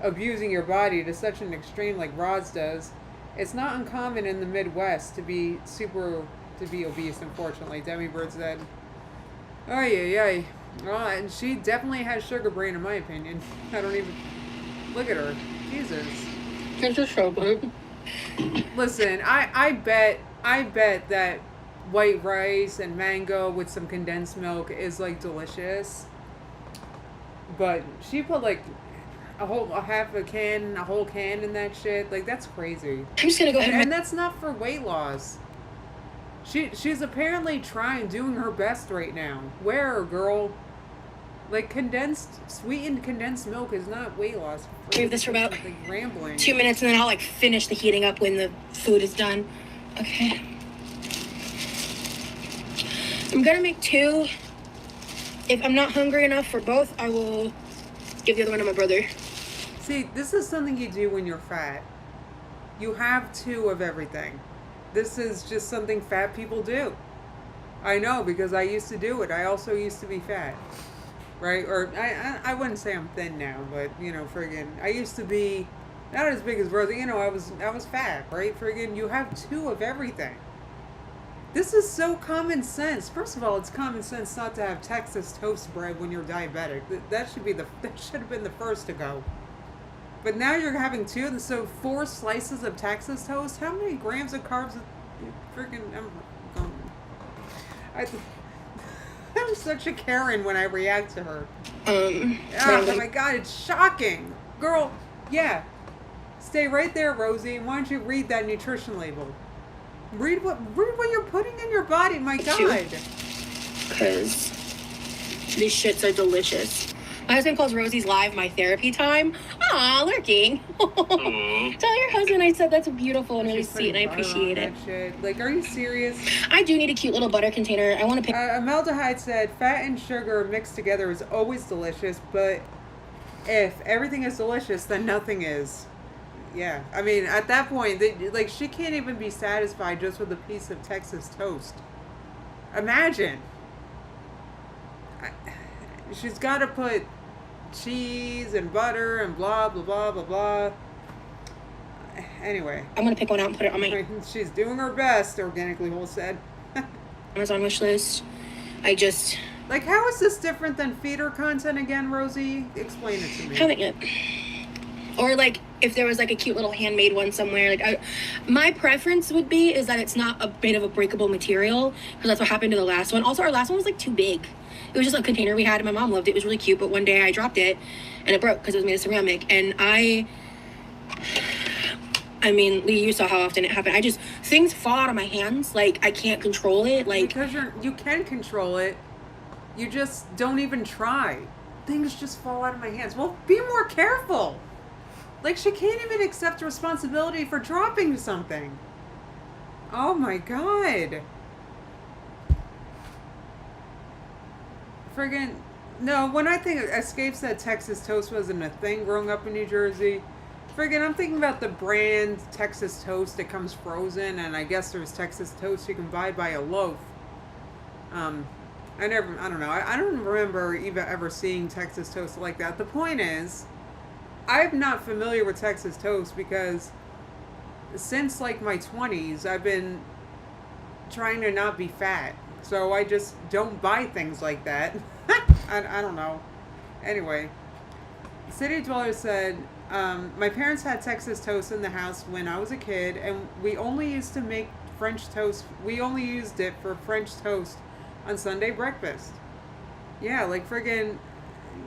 abusing your body to such an extreme like Roz does. It's not uncommon in the Midwest to be obese, unfortunately, Demi Bird said. Oh, yeah. Well, and she definitely has sugar brain, in my opinion. I don't even... Look at her. Jesus. It's a sugar. Listen, I bet that white rice and mango with some condensed milk is, like, delicious. But she put, like, a whole can in that shit. Like, that's crazy. I'm just gonna go ahead and that's not for weight loss. She's apparently doing her best right now. Where, girl? Like, sweetened condensed milk is not weight loss. Leave this for about like rambling. 2 minutes, and then I'll, like, finish the heating up when the food is done. Okay. I'm gonna make 2. If I'm not hungry enough for both, I will give the other one to my brother. See, this is something you do when you're fat. You have 2 of everything. This is just something fat people do. I know, because I used to do it. I also used to be fat. Right? Or, I wouldn't say I'm thin now, but, you know, friggin', I used to be not as big as Rosie. You know, I was fat, right? Friggin', you have 2 of everything. This is so common sense. First of all, it's common sense not to have Texas toast bread when you're diabetic. That should have been the first to go. But now you're having 2, so 4 slices of Texas toast. How many grams of carbs? I'm such a Karen when I react to her. Oh my god, it's shocking, girl. Yeah, stay right there, Rosie. Why don't you read that nutrition label? Read what you're putting in your body. My god. Because these shits are delicious. My husband calls Rosie's live my therapy time. Aw, lurking. Tell your husband I said that's beautiful and really sweet, and I appreciate it. Shit. Like, are you serious? I do need a cute little butter container. I want to pick. Amaldehyde said, fat and sugar mixed together is always delicious, but if everything is delicious, then nothing is. Yeah, I mean, at that point, she can't even be satisfied just with a piece of Texas toast. Imagine. She's got to put cheese and butter and blah, blah, blah, blah, blah. Anyway. I'm going to pick one out and put it on my... She's doing her best, Organically Whole said. Amazon wish list. I just... Like, how is this different than feeder content again, Rosie? Explain it to me. Haven't yet. Or, like, if there was, like, a cute little handmade one somewhere. Like, my preference would be is that it's not a bit of a breakable material, because that's what happened to the last one. Also, our last one was, like, too big. It was just a container we had, and my mom loved it. It was really cute, but one day I dropped it, and it broke because it was made of ceramic. And I mean, Lee, you saw how often it happened. Things fall out of my hands. Like, I can't control it. Like, because you can control it. You just don't even try. Things just fall out of my hands. Well, be more careful. Like, she can't even accept responsibility for dropping something. Oh my god. No, when I think Escape said Texas toast wasn't a thing growing up in New Jersey, Friggin', I'm thinking about the brand Texas Toast that comes frozen, and I guess there's Texas Toast you can buy by a loaf. I don't know. I don't remember even ever seeing Texas Toast like that. The point is, I'm not familiar with Texas Toast because since like my 20s, I've been trying to not be fat. So I just don't buy things like that. I don't know. Anyway, City Dweller said, my parents had Texas Toast in the house when I was a kid, and we only used to make French toast. We only used it for French toast on Sunday breakfast. Yeah, like friggin',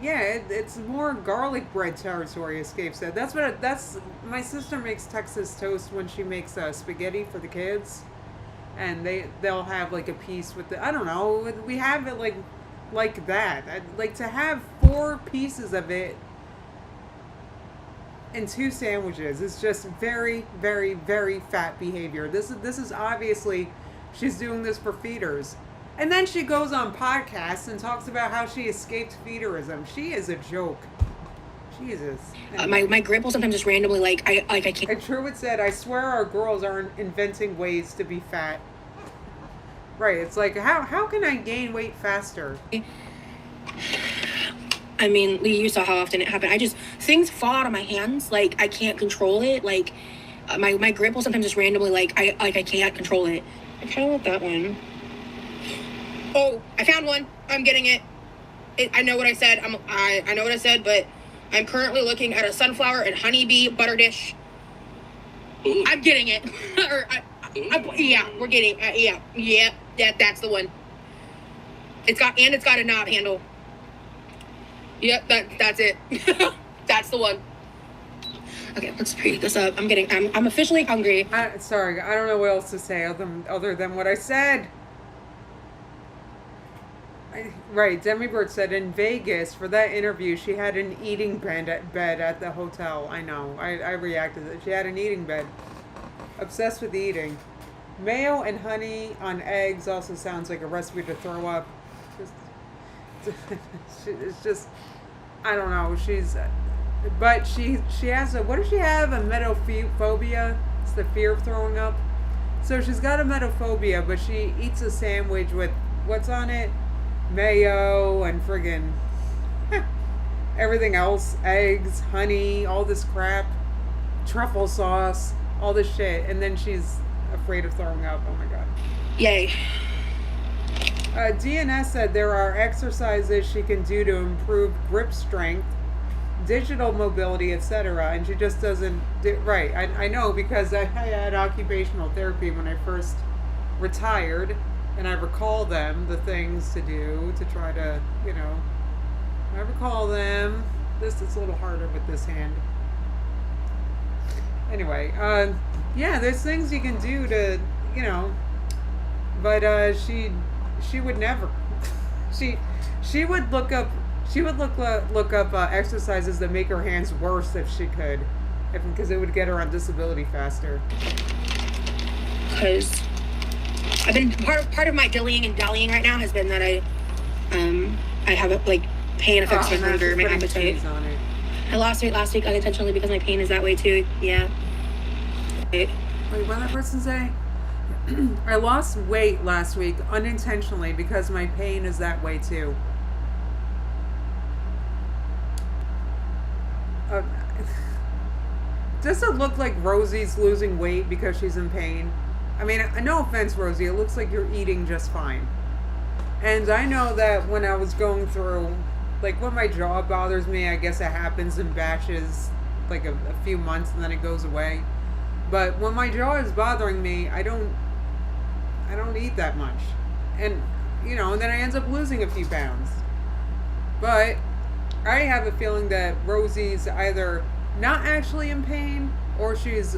yeah, it's more garlic bread territory, Escape said. That's my sister makes Texas Toast when she makes spaghetti for the kids, and they'll have like a piece with the, I don't know, we have it like that. Like to have 4 pieces of it in 2 sandwiches is just very, very, very fat behavior. This is obviously, she's doing this for feeders. And then she goes on podcasts and talks about how she escaped feederism. She is a joke. Jesus. My grandpa sometimes just randomly I can't. And Truett said, I swear our girls are inventing ways to be fat. Right, it's like, how can I gain weight faster? I mean, Lee, you saw how often it happened. Things fall out of my hands. Like, I can't control it. Like, my grandpa sometimes just randomly, I can't control it. I kind of want that one. Oh, I found one. I'm getting it. I know what I said. I know what I said, but I'm currently looking at a sunflower and honeybee butter dish. Ooh. I'm getting it. Yeah, we're getting. Yeah. That's the one. It's got a knob handle. Yep, that's it. That's the one. Okay, let's preheat this up. I'm officially hungry. Sorry, I don't know what else to say other than what I said. Right, Demi Bird said in Vegas for that interview she had an eating bed at the hotel. I know. I reacted to it. She had an eating bed. Obsessed with eating. Mayo and honey on eggs also sounds like a recipe to throw up. It's just, I don't know. But she has what does she have? A metophobia? It's the fear of throwing up. So she's got a metophobia, but she eats a sandwich with what's on it? Mayo and friggin' everything else, eggs, honey, all this crap, truffle sauce, all this shit, and then she's afraid of throwing up. Oh my god. Yay. DNS said there are exercises she can do to improve grip strength, digital mobility, etc. And she just doesn't right. I know because I had occupational therapy when I first retired. And I recall them, the things to do to try to, I recall them. This is a little harder with this hand. Anyway, yeah, there's things you can do to, but she would never. She would look up exercises that make her hands worse if she could, because it would get her on disability faster. Because I've been part of my dillying and dallying right now has been that I have pain affects my hunger, my appetite. I lost weight last week unintentionally because my pain is that way too. Yeah. Wait, what did that person say? I lost weight last week unintentionally because my pain is that way too. Does it look like Rosie's losing weight because she's in pain? I mean, no offense, Rosie, it looks like you're eating just fine. And I know that when I was going through, when my jaw bothers me, I guess it happens in batches, a few months and then it goes away. But when my jaw is bothering me, I don't eat that much. And, and then I end up losing a few pounds. But I have a feeling that Rosie's either not actually in pain or she's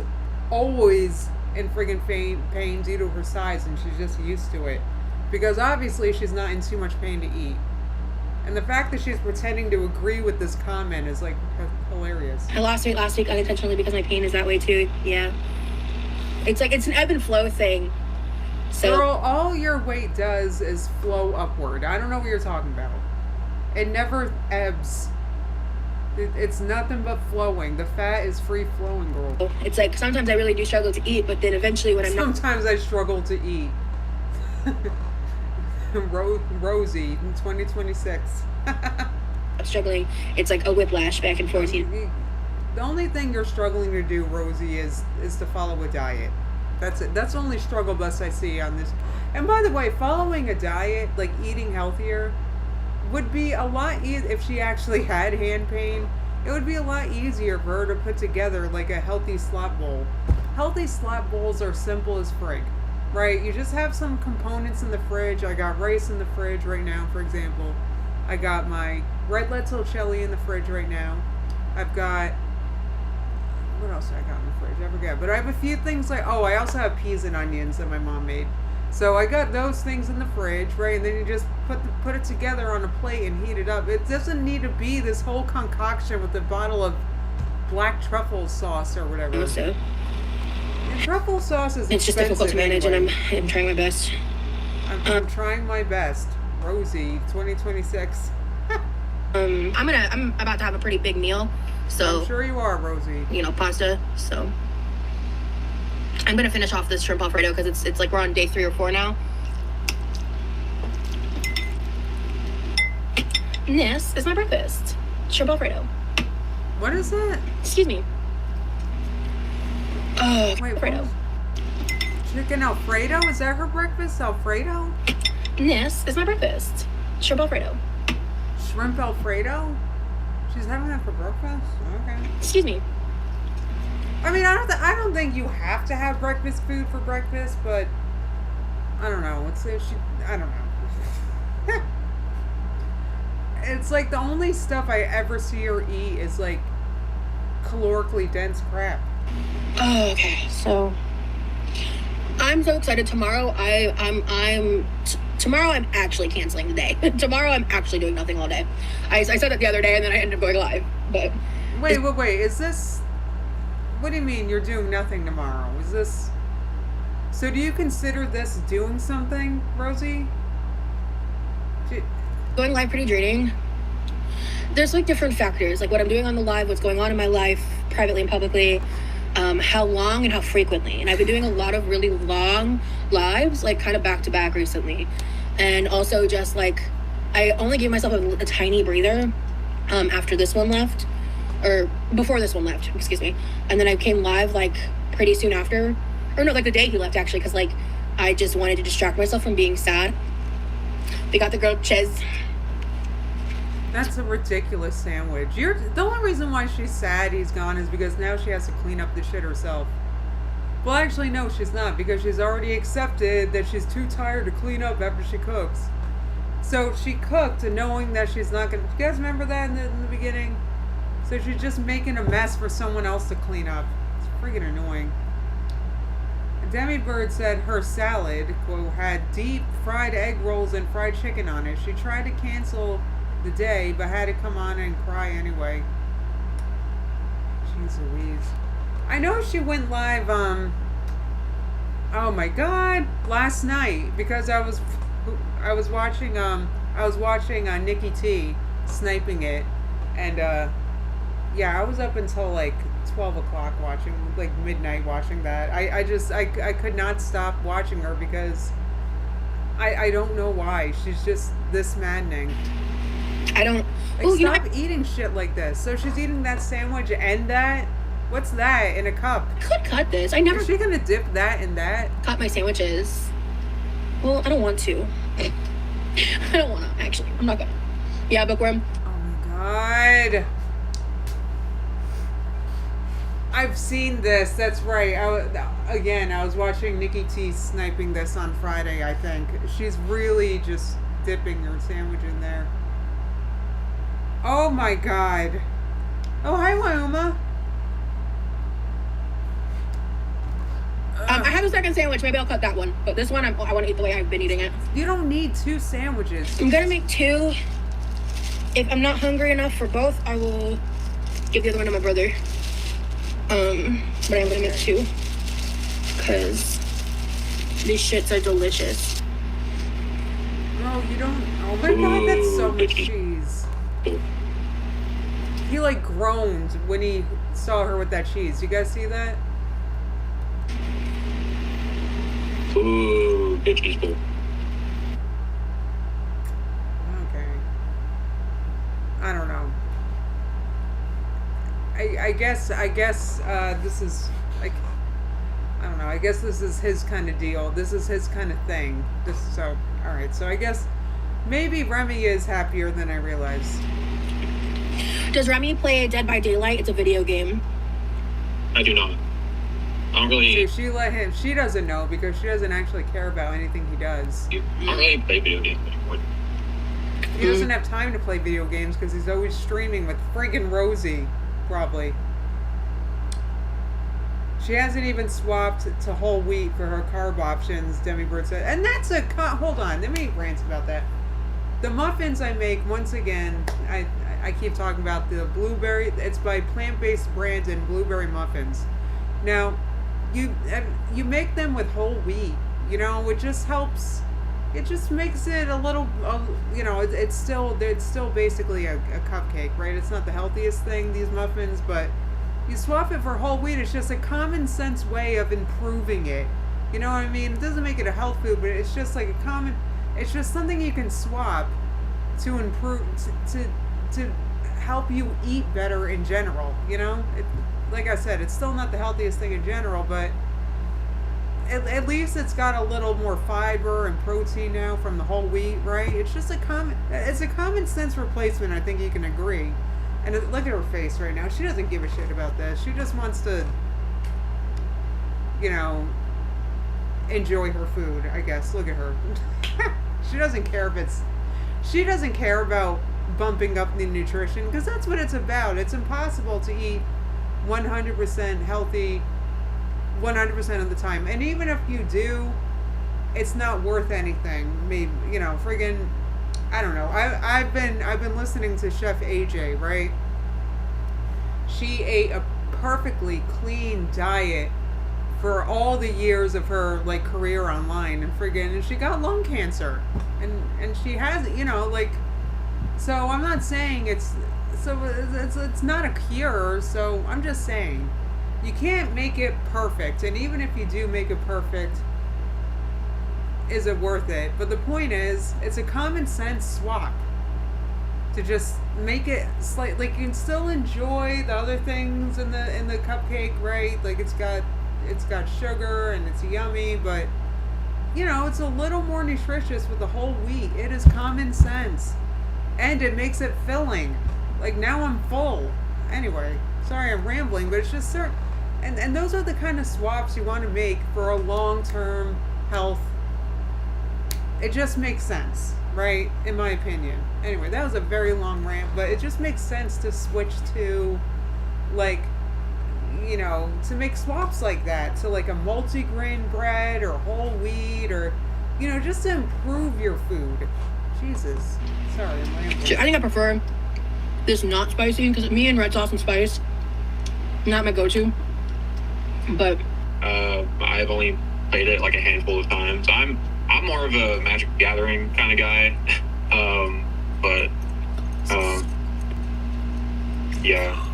always in friggin' pain due to her size and she's just used to it. Because obviously she's not in too much pain to eat. And the fact that she's pretending to agree with this comment is hilarious. I lost weight last week unintentionally because my pain is that way too. Yeah. It's an ebb and flow thing. So girl, all your weight does is flow upward. I don't know what you're talking about. It never ebbs. It's nothing but flowing. The fat is free flowing, girl. It's like sometimes I really do struggle to eat, but then eventually when I'm not Sometimes I struggle to eat. Rosie in 2026. struggling, it's like a whiplash back and forth. The only thing you're struggling to do, Rosie, is to follow a diet. That's it. That's the only struggle bus I see on this. And by the way, following a diet, like eating healthier, would be a lot easier if she actually had hand pain. It would be a lot easier for her to put together like a healthy slot bowl. Healthy slot bowls are simple as frig, right? You just have some components in the fridge. I got rice in the fridge right now, for example. I got my red lentil chili in the fridge right now. I've got, what else I got in the fridge? I forget. But I have a few things like, I also have peas and onions that my mom made. So I got those things in the fridge, right? And then you just put it together on a plate and heat it up. It doesn't need to be this whole concoction with a bottle of black truffle sauce or whatever. So And truffle sauce is it's just difficult to manage, anyway. and I'm trying my best. I'm trying my best. Rosie, 2026. I'm about to have a pretty big meal, so I'm sure you are, Rosie. Pasta. So I'm gonna finish off this shrimp Alfredo because it's like we're on day 3 or 4 now. And this is my breakfast, shrimp Alfredo. What is that? Excuse me. Wait, Alfredo. Chicken Alfredo? Is that her breakfast? Alfredo? And this is my breakfast, shrimp Alfredo. Shrimp Alfredo? She's having that for breakfast? Okay. Excuse me. I mean, I don't think you have to have breakfast food for breakfast, but I don't know. I don't know. It's like the only stuff I ever see her eat is like calorically dense crap. Oh, okay. So I'm so excited. Tomorrow tomorrow I'm actually canceling the day. Tomorrow I'm actually doing nothing all day. I said it the other day and then I ended up going live. But Wait. Is this? What do you mean you're doing nothing tomorrow? Is this? So do you consider this doing something, Rosie? Going live pretty draining. There's like different factors, like what I'm doing on the live, what's going on in my life, privately and publicly, how long and how frequently. And I've been doing a lot of really long lives, like kind of back to back recently. And also just like, I only gave myself a tiny breather after this one left, or before this one left, excuse me. And then I came live like pretty soon after, or no, like the day he left actually, because like I just wanted to distract myself from being sad. We got the grilled cheese. That's a ridiculous sandwich. The only reason why she's sad he's gone is because now she has to clean up the shit herself. Well, actually, no, she's not, because she's already accepted that she's too tired to clean up after she cooks. So she cooked knowing that she's not going to... You guys remember that in the beginning? So she's just making a mess for someone else to clean up. It's freaking annoying. Demi Bird said her salad, quote, had deep fried egg rolls and fried chicken on it. She tried to cancel the day, but had to come on and cry anyway. Jeez Louise. I know she went live, oh my god, last night, because I was watching Nikki T sniping it, and yeah, I was up until like 12 o'clock watching, like midnight watching that. I could not stop watching her because I don't know why. She's just this maddening. I don't... Like, stop eating shit like this. So she's eating that sandwich and that? What's that in a cup? I could cut this. I never... Is she gonna dip that in that? Cut my sandwiches. Well, I don't want to. I don't want to, actually. I'm not gonna. Yeah, bookworm. Oh my god. I've seen this. That's right. I was watching Nikki T sniping this on Friday, I think. She's really just dipping her sandwich in there. Oh my god. Oh, hi, Wyoma. I have a second sandwich. Maybe I'll cut that one. But this one, I want to eat the way I've been eating it. You don't need 2 sandwiches. I'm going to make 2. If I'm not hungry enough for both, I will give the other one to my brother. But I'm going to make 2. Because these shits are delicious. Oh, you don't... Oh my god, that's so much cheese. he like groaned when he saw her with that cheese. You guys see that? Ooh, good cheese bowl. Okay. I don't know. I guess this is like, I don't know. I guess this is his kind of deal. This is his kind of thing. So all right. So I guess maybe Remy is happier than I realized. Does Remy play Dead by Daylight? It's a video game. I do not. I don't really. See, she let him. She doesn't know because she doesn't actually care about anything he does. I don't really play video games anymore. He doesn't have time to play video games because he's always streaming with friggin' Rosie, probably. She hasn't even swapped to whole wheat for her carb options, Demi Bird said. And that's a... Hold on, let me rant about that. The muffins I make, once again, I keep talking about the blueberry. It's by plant-based brand and blueberry muffins. Now, you make them with whole wheat, you know, it just helps. It just makes it a little, you know, it's still basically a cupcake, right? It's not the healthiest thing, these muffins, but you swap it for whole wheat. It's just a common sense way of improving it. You know what I mean? It doesn't make it a health food, but it's just like it's just something you can swap to improve, to help you eat better in general, you know? Like I said, it's still not the healthiest thing in general, but at least it's got a little more fiber and protein now from the whole wheat, right? It's just a common sense replacement. I think you can agree. And look at her face right now. She doesn't give a shit about this. She just wants to, you know, enjoy her food, I guess. Look at her. She doesn't care she doesn't care about bumping up the nutrition because that's what it's about. It's impossible to eat 100% healthy 100% of the time, and even if you do, it's not worth anything. Maybe, you know, friggin', I don't know. I've been listening to Chef AJ, right? She ate a perfectly clean diet for all the years of her like career online, and she got lung cancer, and she has, you know, like, so I'm not saying it's not a cure. So I'm just saying, you can't make it perfect, and even if you do make it perfect, is it worth it? But the point is, it's a common sense swap to just make it slight. Like, you can still enjoy the other things in the cupcake, right? Like, it's got sugar and it's yummy, but you know, it's a little more nutritious with the whole wheat. It is common sense, and it makes it filling. Like, now I'm full. Anyway, sorry I'm rambling, but it's just certain. And those are the kind of swaps you want to make for a long-term health. It just makes sense, right? In my opinion. Anyway, that was a very long rant, but it just makes sense to switch to, like, you know, to make swaps like that, to like a multi-grain bread or whole wheat, or, you know, just to improve your food. Jesus. Sorry, I'm rambling. I think I prefer this not spicy, because me and red sauce and spice, not my go-to. But I've only played it like a handful of times. I'm more of a Magic the Gathering kind of guy. Yeah.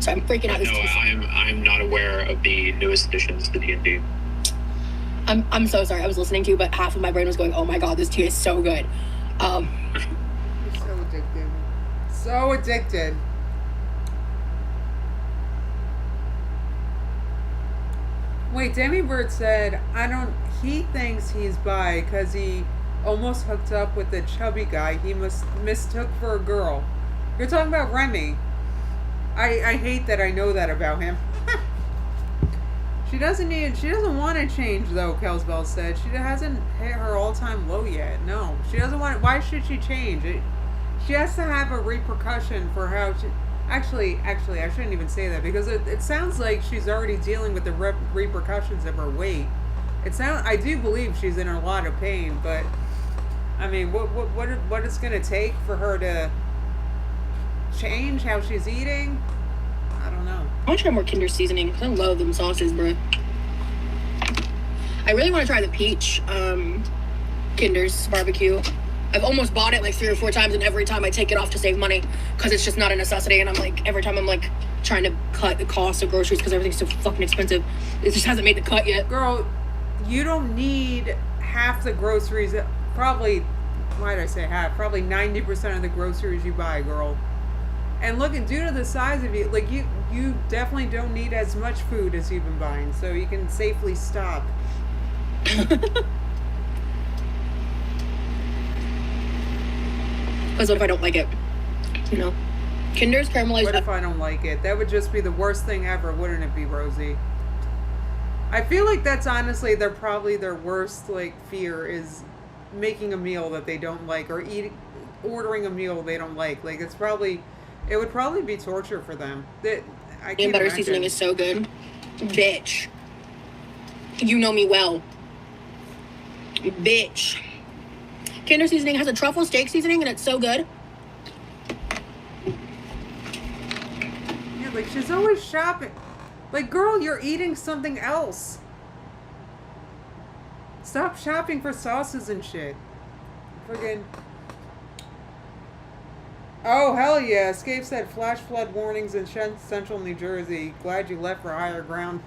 So I'm freaking out. No, I'm not aware of the newest additions to D&D. I'm so sorry. I was listening to you, but half of my brain was going, "Oh my god, this tea is so good." You're so addicted. So addicted. Wait, Demi Bird said, he thinks he's bi because he almost hooked up with a chubby guy he mistook for a girl. You're talking about Remy. I hate that I know that about him. She doesn't want to change though, Kelsbell said. She hasn't hit her all-time low yet. No, she doesn't want it. Why should she change it? She has to have a repercussion for how she... Actually, I shouldn't even say that, because it sounds like she's already dealing with the repercussions of her weight. I do believe she's in a lot of pain, but I mean, what it's going to take for her to change how she's eating? I don't know. I want to try more Kinder seasoning, because I love them sauces, bro. I really want to try the peach Kinder's barbecue. I've almost bought it like 3 or 4 times, and every time I take it off to save money because it's just not a necessity. And I'm like, every time I'm like trying to cut the cost of groceries because everything's so fucking expensive. It just hasn't made the cut yet. Girl, you don't need half the groceries. Probably, why did I say half? Probably 90% of the groceries you buy, girl. And look, due to the size of you, like you definitely don't need as much food as you've been buying, so you can safely stop. Because what if I don't like it? You know? Kinder's caramelized. What if I don't like it? That would just be the worst thing ever, wouldn't it be, Rosie? I feel like that's honestly probably their worst like fear is making a meal that they don't like or ordering a meal they don't like. Like it would probably be torture for them. I can't butter imagine. seasoning is so good. Bitch. You know me well. Bitch. Kinder seasoning has a truffle steak seasoning and it's so good. Yeah, like she's always shopping. Like, girl, you're eating something else. Stop shopping for sauces and shit. Friggin'. Oh, hell yeah. Escape said flash flood warnings in central New Jersey. Glad you left for higher ground.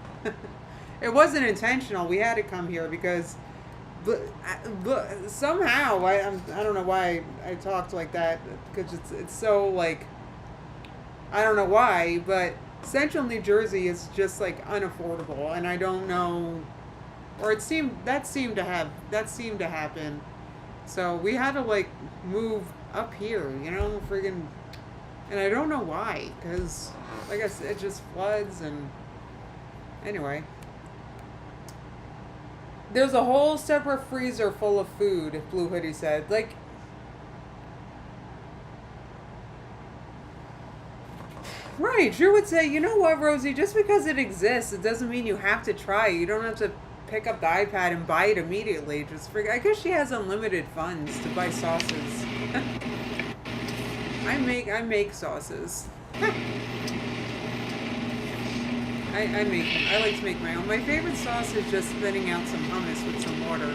It wasn't intentional. We had to come here because somehow, I don't know why I talked like that. Because it's so, like, I don't know why, but central New Jersey is just, like, unaffordable. And I don't know, or that seemed to happen. So we had to, like, move up here, you know, friggin', and I don't know why, because, like I said, it just floods, and anyway. There's a whole separate freezer full of food, Blue Hoodie said. Like, right, Drew would say, you know what, Rosie, just because it exists, it doesn't mean you have to try. You don't have to pick up the iPad and buy it immediately. Just I guess she has unlimited funds to buy sauces. I make sauces. I like to make my own. My favorite sauce is just spitting out some hummus with some water.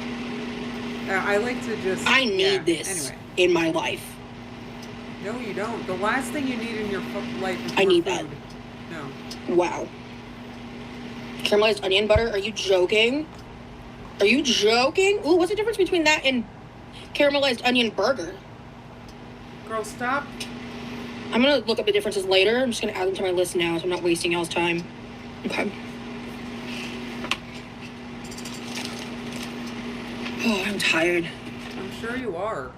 I like to just... I need this in my life. No, you don't. The last thing you need in your life is I need food. that. No. Wow. Caramelized onion butter? Are you joking? Are you joking? Ooh, what's the difference between that and caramelized onion burger? Girl, stop. I'm going to look up the differences later. I'm just going to add them to my list now so I'm not wasting y'all's time. Okay. Oh, I'm tired. I'm sure you are.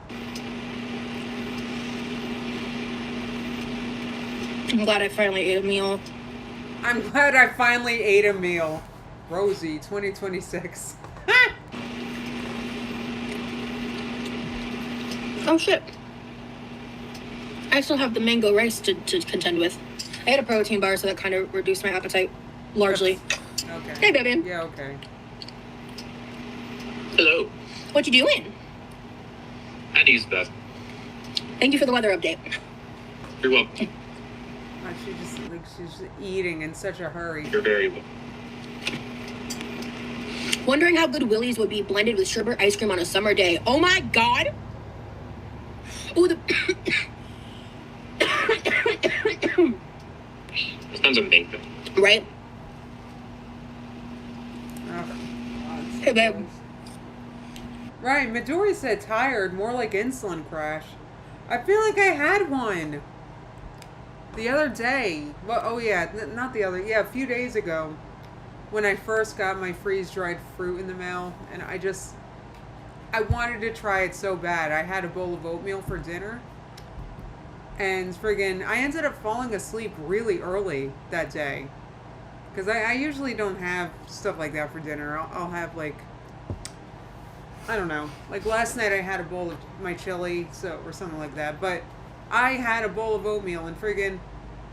I'm glad I finally ate a meal. I'm glad I finally ate a meal. Rosie, 2026. Oh, shit. I still have the mango rice to contend with. I had a protein bar, so that kind of reduced my appetite, largely. Okay. Hey, baby. Yeah, okay. Hello. What you doing? How do you use that? Thank you for the weather update. You're welcome. She's just eating in such a hurry. You're very welcome. Wondering how good Willie's would be blended with sherbet ice cream on a summer day. Oh my god! Ooh, the... That sounds amazing. Right? Oh, Hey, babe. Right, Midori said tired, more like insulin crash. I feel like I had one. The other day. Well, oh yeah, not the other. Yeah, a few days ago. When I first got my freeze-dried fruit in the mail. And I wanted to try it so bad. I had a bowl of oatmeal for dinner. And friggin', I ended up falling asleep really early that day. Because I usually don't have stuff like that for dinner. I'll have like, I don't know. Like last night I had a bowl of my chili or something like that. But I had a bowl of oatmeal and friggin',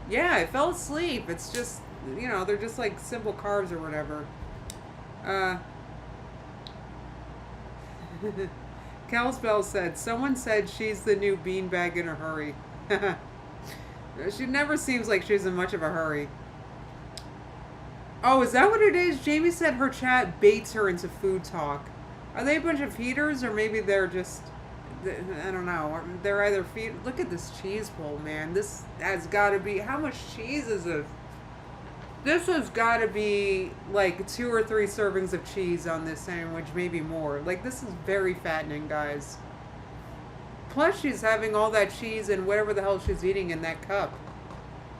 yeah, I fell asleep. It's just, you know, they're just like simple carbs or whatever. Calspell said, someone said she's the new beanbag in a hurry. She never seems like she's in much of a hurry. Oh, is that what it is? Jamie said her chat baits her into food talk. Are they a bunch of heaters or maybe they're just I don't know. They're either feed. Look at this cheese pull, man. This has got to be. How much cheese is this? This has got to be like 2 or 3 servings of cheese on this sandwich, maybe more. Like, this is very fattening, guys. Plus, she's having all that cheese and whatever the hell she's eating in that cup.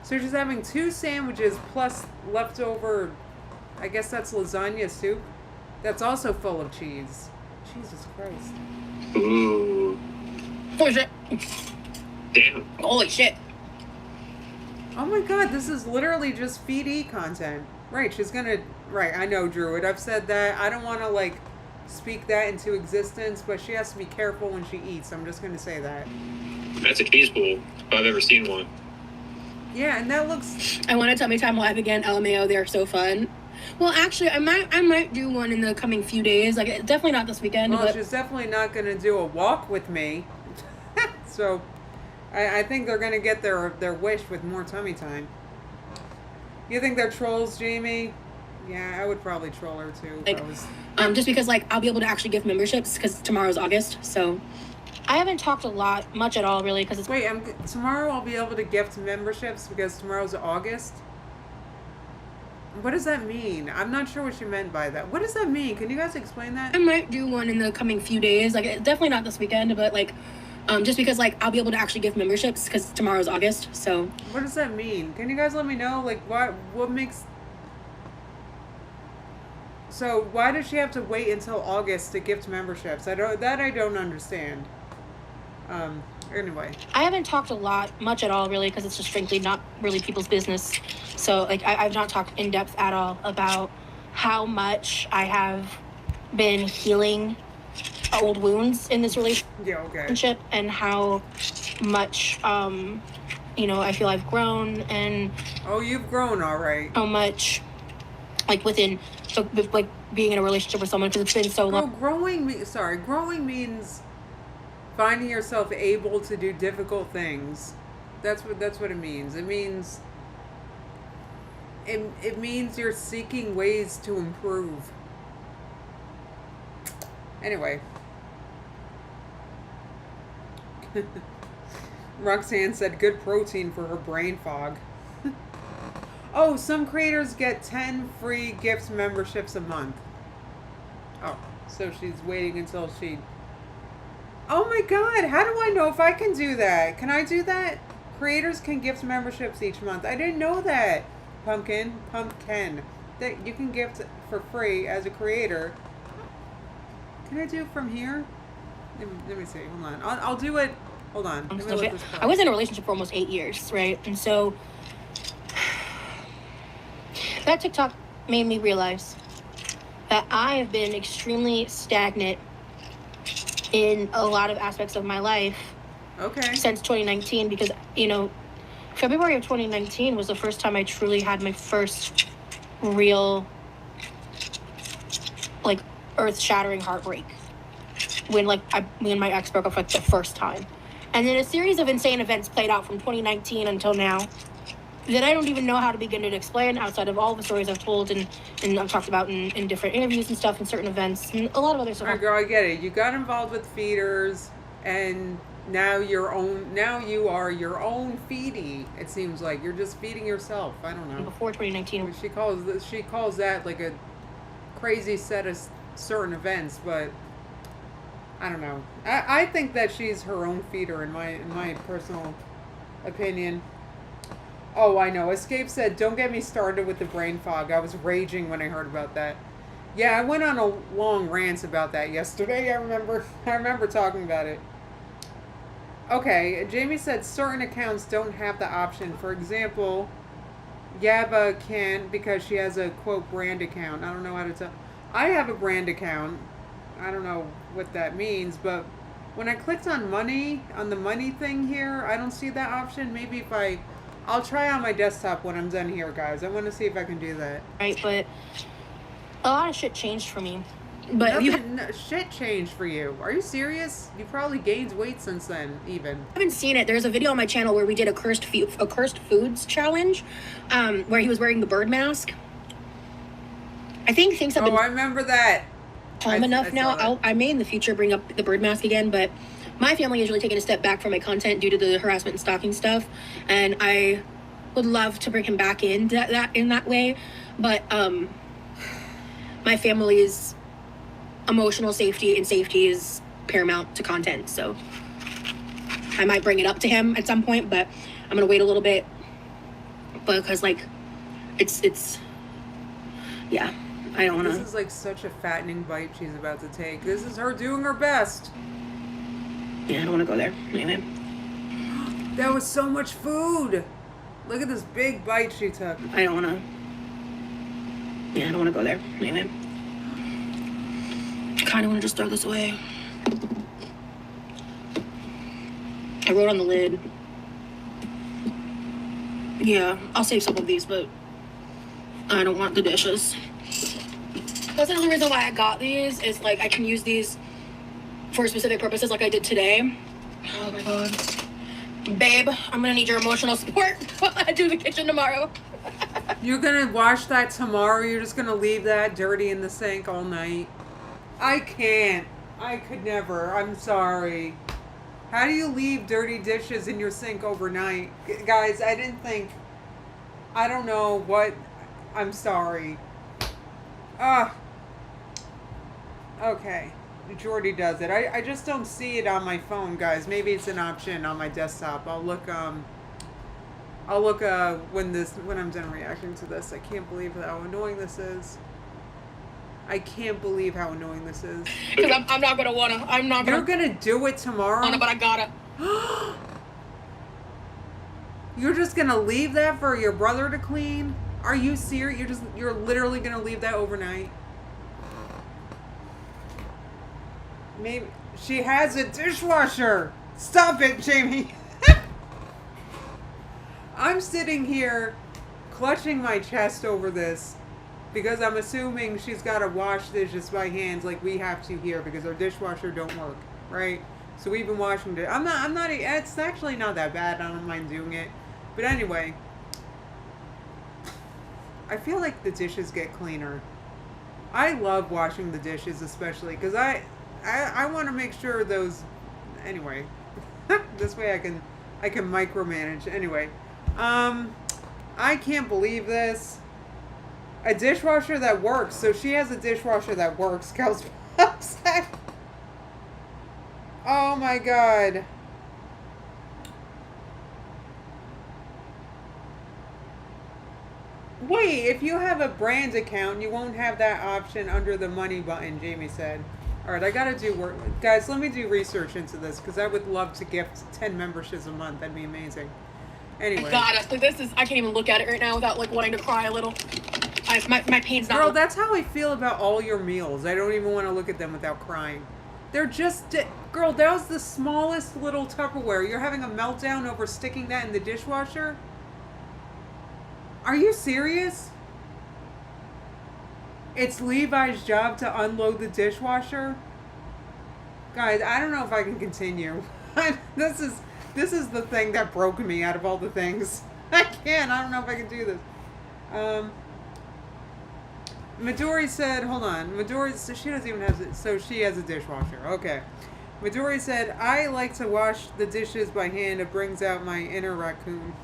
So she's having 2 sandwiches plus leftover, I guess that's lasagna soup. That's also full of cheese. Jesus Christ. Ooh. Holy shit. Damn. Holy shit. Oh my god, this is literally just feed content. Right, she's gonna... Right, I know, Druid. I've said that. I don't want to, like, speak that into existence, but she has to be careful when she eats. I'm just gonna say that. That's a cheese pool, if I've ever seen one. Yeah, and that looks... I want to Tummy Time Live again. LMAO, they're so fun. Well, actually, I might do one in the coming few days. Like, definitely not this weekend. Well, but... she's definitely not gonna do a walk with me. So... I think they're going to get their wish with more tummy time. You think they're trolls, Jamie? Yeah, I would probably troll her too. Like, just because, like, I'll be able to actually give memberships because tomorrow's August. So I haven't talked much at all, really, because it's... Wait, tomorrow I'll be able to gift memberships because tomorrow's August? What does that mean? I'm not sure what she meant by that. What does that mean? Can you guys explain that? I might do one in the coming few days. Like, definitely not this weekend, but, like... just because, like, I'll be able to actually give memberships because tomorrow's August, so... What does that mean? Can you guys let me know? Like, what makes... So, why does she have to wait until August to gift memberships? I don't understand. Anyway. I haven't talked much at all, really, because it's just frankly not really people's business. So, like, I've not talked in depth at all about how much I have been healing old wounds in this relationship, and how much I feel I've grown, and you've grown, all right. How much, like, within like being in a relationship with someone, because it's been so long. Growing means finding yourself able to do difficult things. That's what it means. It means you're seeking ways to improve. Anyway. Roxanne said good protein for her brain fog. Oh, some creators get 10 free gift memberships a month. Oh, so she's waiting until she... Oh my god, how do I know if I can do that? Can I do that? Creators can gift memberships each month. I didn't know that. Pumpkin. That you can gift for free as a creator. Can I do it from here? Let me see. Hold on. I'll do it. Hold on. I was in a relationship for almost 8 years, right? And so that TikTok made me realize that I have been extremely stagnant in a lot of aspects of my life. Okay. Since 2019, because, February of 2019 was the first time I truly had my first real, like, earth-shattering heartbreak. When my ex broke up for, like, the first time. And then a series of insane events played out from 2019 until now that I don't even know how to begin to explain outside of all the stories I've told and I've talked about in different interviews and stuff and certain events and a lot of other stuff. All right, girl, I get it. You got involved with feeders, and now you are your own feedie. It seems like you're just feeding yourself. I don't know. Before 2019, she calls that like a crazy set of certain events, but I don't know. I think that she's her own feeder in my personal opinion. Oh, I know. Escape said, don't get me started with the brain fog. I was raging when I heard about that. Yeah, I went on a long rant about that yesterday. I remember talking about it. Okay, Jamie said certain accounts don't have the option. For example, Yaba can because she has a, quote, brand account. I don't know how to tell. I have a brand account. I don't know what that means, but when I clicked on the money thing here, I don't see that option. Maybe I'll try on my desktop when I'm done here, guys. I want to see if I can do that. Right, but a lot of shit changed for me. But shit changed for you. Are you serious? You probably gained weight since then, even. I haven't seen it. There's a video on my channel where we did a cursed foods challenge, where he was wearing the bird mask. I think things have been... Oh, I remember that. Calm enough now. I may in the future bring up the bird mask again, but my family is really taking a step back from my content due to the harassment and stalking stuff, and I would love to bring him back in that way, but my family's emotional safety and safety is paramount to content, so I might bring it up to him at some point, but I'm gonna wait a little bit because like it's yeah, I don't want to. This is like such a fattening bite she's about to take. This is her doing her best. Yeah, I don't want to go there anyway. That was so much food. Look at this big bite she took. I don't want to. Yeah, I don't want to go there anyway. I kind of want to just throw this away. I wrote on the lid. Yeah, I'll save some of these, but I don't want the dishes. That's the only reason why I got these is like I can use these for specific purposes like I did today. Oh my god. Babe, I'm gonna need your emotional support while I do the kitchen tomorrow. You're gonna wash that tomorrow? You're just gonna leave that dirty in the sink all night? I can't. I could never. I'm sorry. How do you leave dirty dishes in your sink overnight? Guys, I didn't think... I don't know what... I'm sorry. Okay. Jordy does it. I just don't see it on my phone, guys. Maybe it's an option on my desktop. I'll look when I'm done reacting to this. I can't believe how annoying this is. I can't believe how annoying this is. Because I'm not gonna wanna. I'm not gonna. You're gonna do it tomorrow? But I gotta. You're just gonna leave that for your brother to clean? Are you serious? You're literally gonna leave that overnight? Maybe she has a dishwasher. Stop it, Jamie. I'm sitting here clutching my chest over this because I'm assuming she's got to wash dishes by hands like we have to here because our dishwasher don't work, right? So we've been washing it. It's actually not that bad. I don't mind doing it. But anyway, I feel like the dishes get cleaner. I love washing the dishes, especially because I want to make sure those. Anyway, this way I can micromanage. Anyway, I can't believe this. A dishwasher that works. So she has a dishwasher that works. Cal's upset. Oh my god. Wait, if you have a brand account, you won't have that option under the money button, Jamie said. Alright, I gotta do work. Guys, let me do research into this, because I would love to gift 10 memberships a month. That'd be amazing. Anyway. God, I can't even look at it right now without, like, wanting to cry a little. My pain's not... Girl, that's how I feel about all your meals. I don't even want to look at them without crying. They're just... Girl, that was the smallest little Tupperware. You're having a meltdown over sticking that in the dishwasher? Are you serious? It's Levi's job to unload the dishwasher? Guys, I don't know if I can continue. This is the thing that broke me out of all the things. I can't. I don't know if I can do this. Midori said, hold on. Midori, so she doesn't even have, so she has a dishwasher. Okay. Midori said, I like to wash the dishes by hand. It brings out my inner raccoon.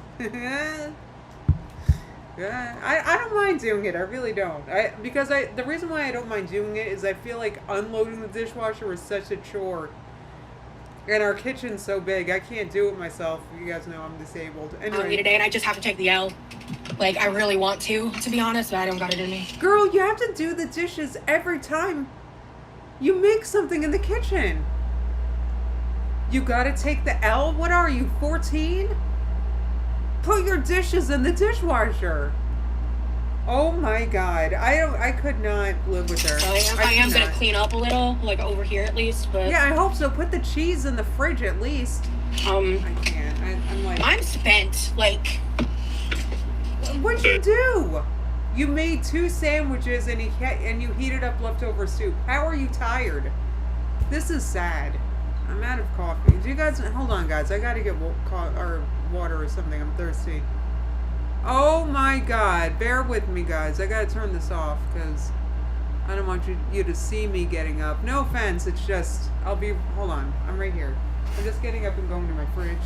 Yeah, I don't mind doing it. I really don't. The reason why I don't mind doing it is I feel like unloading the dishwasher is such a chore. And our kitchen's so big, I can't do it myself. You guys know I'm disabled. Anyway. Today, and I just have to take the L. Like, I really want to be honest, but I don't got it in me. Girl, you have to do the dishes every time you make something in the kitchen. You gotta take the L? What are you, 14? Put your dishes in the dishwasher. Oh my god. I could not live with her. I am gonna clean up a little, like over here at least, but... Yeah, I hope so. Put the cheese in the fridge at least. I can't. I'm like... I'm spent, like... What'd you do? You made 2 sandwiches and you heated up leftover soup. How are you tired? This is sad. I'm out of coffee. Do you guys... Hold on, guys. I gotta get water or something. I'm thirsty. Oh my god. Bear with me, guys. I gotta turn this off because I don't want you to see me getting up. No offense. It's just... Hold on. I'm right here. I'm just getting up and going to my fridge.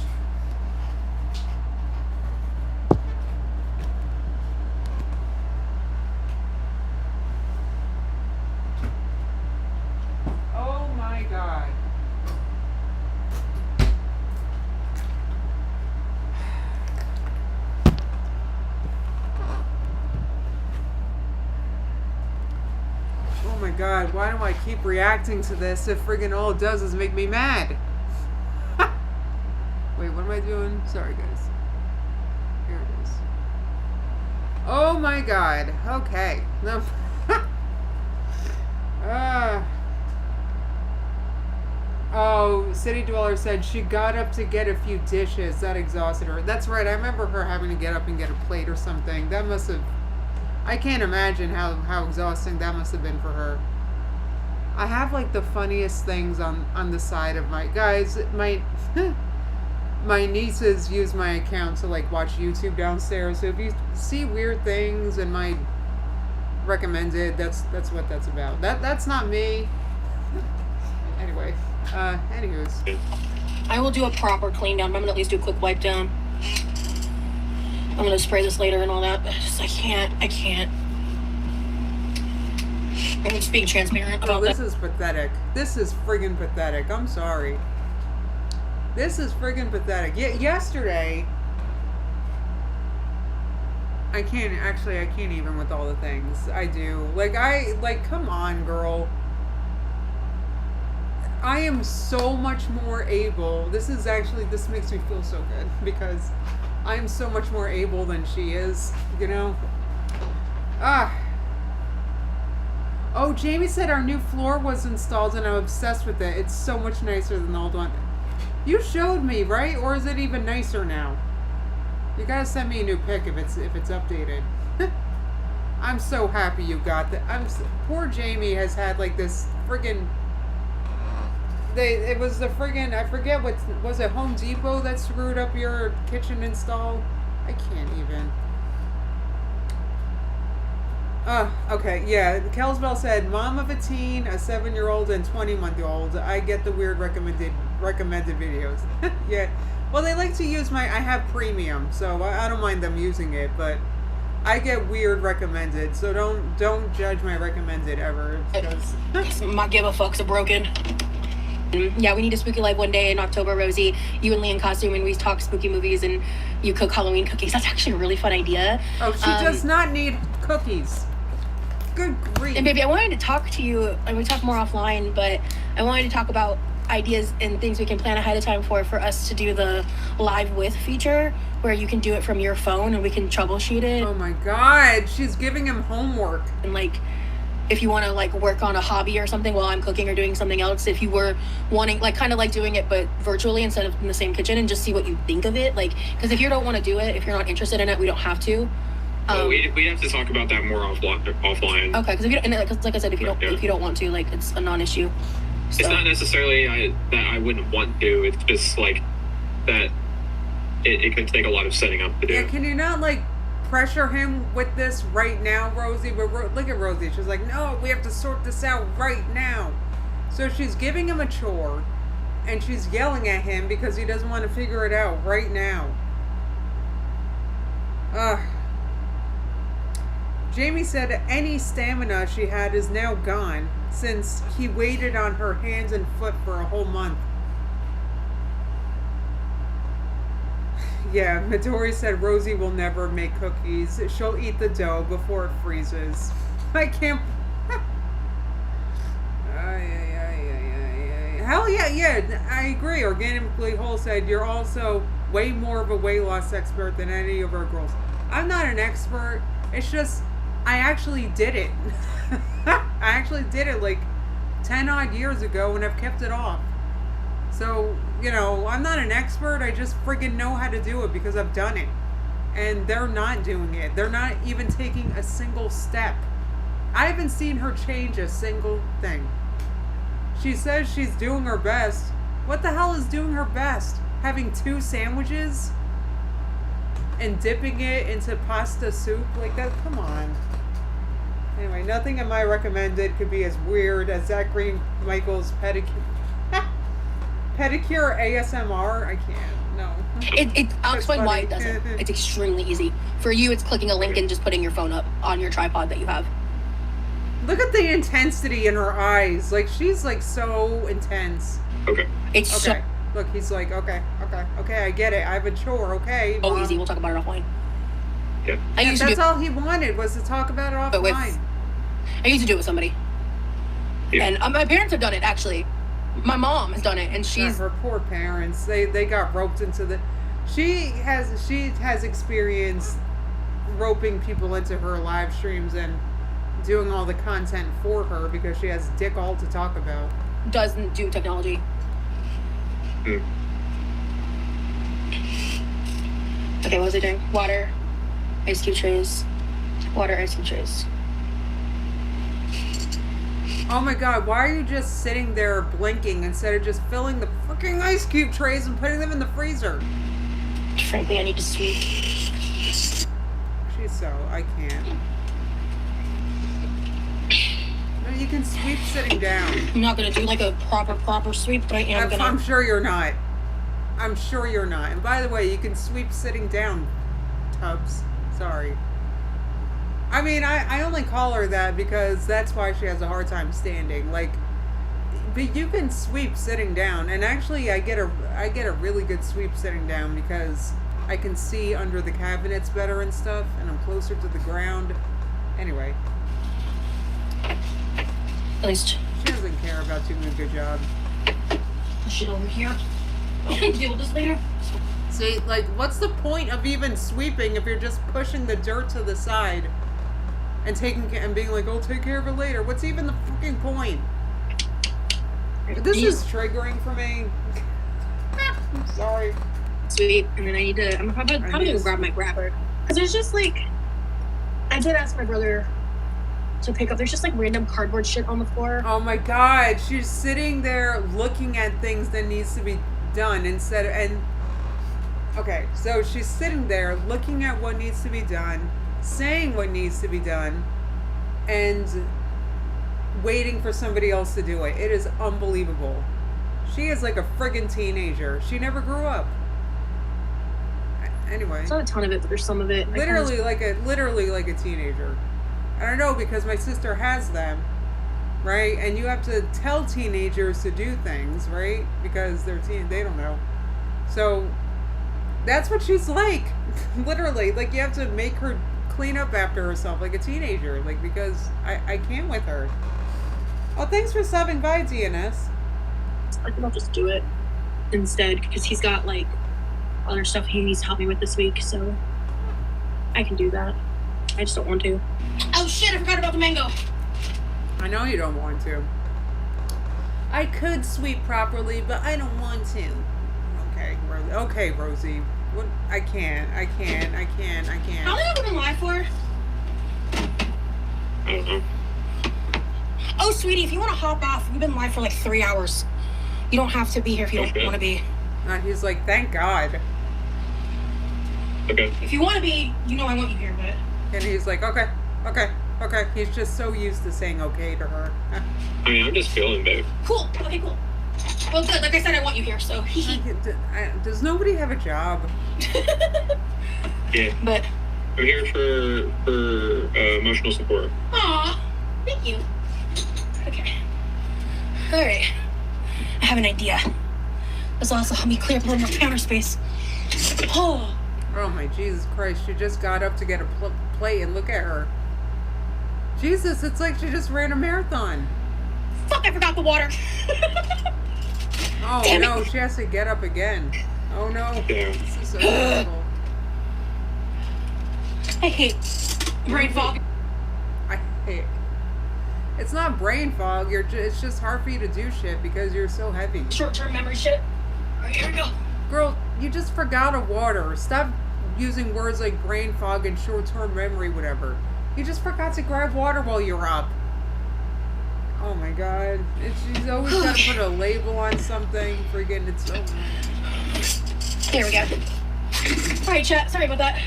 Oh my God. Oh my God, why do I keep reacting to this if friggin' all it does is make me mad? Wait, what am I doing? Sorry, guys. Here it is. Oh my God. Okay. No. Oh, City Dweller said she got up to get a few dishes. That exhausted her. That's right. I remember her having to get up and get a plate or something. That must have... I can't imagine how exhausting that must have been for her. I have like the funniest things on the side of my... Guys, my... my nieces use my account to like watch YouTube downstairs. So if you see weird things in my recommended, that's what that's about. That's not me. Anyway, anywho's. I will do a proper clean down, but I'm gonna at least do a quick wipe down. I'm gonna spray this later and all that. I can't. I'm just being transparent about this is pathetic. This is friggin' pathetic. I'm sorry. This is friggin' pathetic. Yesterday, I can't even with all the things I do. Come on, girl. I am so much more able. This makes me feel so good because I'm so much more able than she is, you know? Oh, Jamie said our new floor was installed and I'm obsessed with it. It's so much nicer than the old one. You showed me, right? Or is it even nicer now? You gotta send me a new pic if it's updated. I'm so happy you got that. Poor Jamie has had like this friggin'. It was the friggin', I forget was it Home Depot that screwed up your kitchen install? I can't even. Okay, yeah. Kelsbell said, mom of a teen, a 7-year-old, and 20-month-old. I get the weird recommended videos. Yeah. Well, they like to use I have premium, so I don't mind them using it, but I get weird recommended, so don't judge my recommended ever. Because my give a fucks are broken. Yeah, we need a spooky live one day in October, Rosie. You and Lee in costume, and we talk spooky movies, and you cook Halloween cookies. That's actually a really fun idea. Oh, she does not need cookies. Good grief. And baby, I wanted to talk to you, and we talk more offline, but I wanted to talk about ideas and things we can plan ahead of time for us to do the live with feature, where you can do it from your phone and we can troubleshoot it. Oh my God, she's giving him homework. And if you want to work on a hobby or something while I'm cooking or doing something else, if you were wanting kind of doing it but virtually instead of in the same kitchen, and just see what you think of it, because if you don't want to do it, if you're not interested in it, we don't have to. We have to talk about that more offline. Okay, because like I said, if you don't want to, it's a non-issue. So. It's not necessarily that I wouldn't want to. It's just that it could take a lot of setting up to do. Yeah, can you not pressure him with this right now, Rosie? But look at Rosie. She's like, no, we have to sort this out right now. So she's giving him a chore, and she's yelling at him because he doesn't want to figure it out right now. Jamie said any stamina she had is now gone since he waited on her hands and foot for a whole month. Yeah, Midori said Rosie will never make cookies. She'll eat the dough before it freezes. I can't... Hell yeah, I agree. Organically Whole said you're also way more of a weight loss expert than any of our girls. I'm not an expert. It's just, I actually did it. I actually did it 10 odd years ago and I've kept it off. So, I'm not an expert. I just friggin' know how to do it because I've done it. And they're not doing it. They're not even taking a single step. I haven't seen her change a single thing. She says she's doing her best. What the hell is doing her best? Having 2 sandwiches? And dipping it into pasta soup like that? Come on. Anyway, nothing in my recommended could be as weird as Zach Green Michael's pedicure pedicure ASMR? I can't. No. I'll That's explain why it funny. doesn't. It's extremely easy. For you, it's clicking a link and just putting your phone up on your tripod that you have. Look at the intensity in her eyes. Like, she's like so intense. Okay. It's Okay. Look, he's like, okay, I get it. I have a chore, okay. so Mom. easy. We'll talk about it offline. Yeah. I used to That's do. all he wanted was to talk about it But with- offline. I used to do it with somebody, Yeah. and my parents have done it actually. My mom has done it, and she's Her poor parents. They got roped into the. She has experience roping people into her live streams and doing all the content for her because she has dick all to talk about. doesn't do technology. Mm. Okay, what was I doing? Water, ice cube trays, water, ice cube trays. Oh my god, why are you just sitting there blinking instead of just filling the freaking ice cube trays and putting them in the freezer? Frankly, I need to sweep. She's so. I can't. No, you can sweep sitting down. I'm not gonna do like a proper sweep, but I am gonna. I'm sure you're not. I'm sure you're not. And by the way, you can sweep sitting down, Tubbs. Sorry. I mean, I only call her that because that's why she has a hard time standing. Like, but you can sweep sitting down, and actually, I get a really good sweep sitting down because I can see under the cabinets better and stuff, and I'm closer to the ground. Anyway, At least she doesn't care about doing a good job. push it over here. I can deal with this later. See, like, what's the point of even sweeping if you're just pushing the dirt to the side and being like, "I'll take care of it later"? What's even the fucking point? This is triggering for me. I'm sorry. Sweet, and then I need to. I'm probably gonna grab my grabber because there's just like. I did ask my brother to pick up. There's just like random cardboard shit on the floor. Oh my god, she's sitting there looking at things that needs to be done okay, so she's sitting there looking at what needs to be done, saying what needs to be done, and waiting for somebody else to do it. It is unbelievable. She is like a friggin' teenager. She never grew up. Anyway. It's not a ton of it, but there's some of it. Literally like a teenager. I don't know, because my sister has them, right? And you have to tell teenagers to do things, right? Because they don't know. So that's what she's like. Literally, like, you have to make her clean up after herself like a teenager, like, because I can't with her. Oh, thanks for subbing by, DNS. I think I'll just do it instead because he's got like other stuff he needs to help me with this week, so I can do that. I just don't want to. Oh shit, I forgot about the mango. I know you don't want to. I could sweep properly, but I don't want to. Okay, Rosie. What? I can't. How long have we been live for? I don't know. Oh, sweetie, if you want to hop off, we've been live for like 3 hours. You don't have to be here if you don't Okay. want to be. And he's like, thank God. Okay. If you want to be, you know I want you here, but... And he's like, okay. He's just so used to saying okay to her. I mean, I'm just feeling, babe. Cool. Okay, cool. Well, good. Like I said, I want you here, so... Does nobody have a job? Yeah. But... I'm here for emotional support. Aw, thank you. Okay. Alright. I have an idea. This will also help me clear up a little more counter space. Oh. Oh my Jesus Christ, she just got up to get a plate and look at her. Jesus, it's like she just ran a marathon. Fuck, I forgot the water. Oh Damn no, it. she has to get up again. Oh no. Yeah. This is so terrible. I hate brain fog. I hate. It's not brain fog. It's just hard for you to do shit because you're so heavy. Short-term memory shit. Alright, here we go. Girl, you just forgot a water. Stop using words like brain fog and short-term memory, whatever. You just forgot to grab water while you're up. Oh my God. She's always got to put a label on something. Friggin' it's so... There we go. Alright, chat. Sorry about that.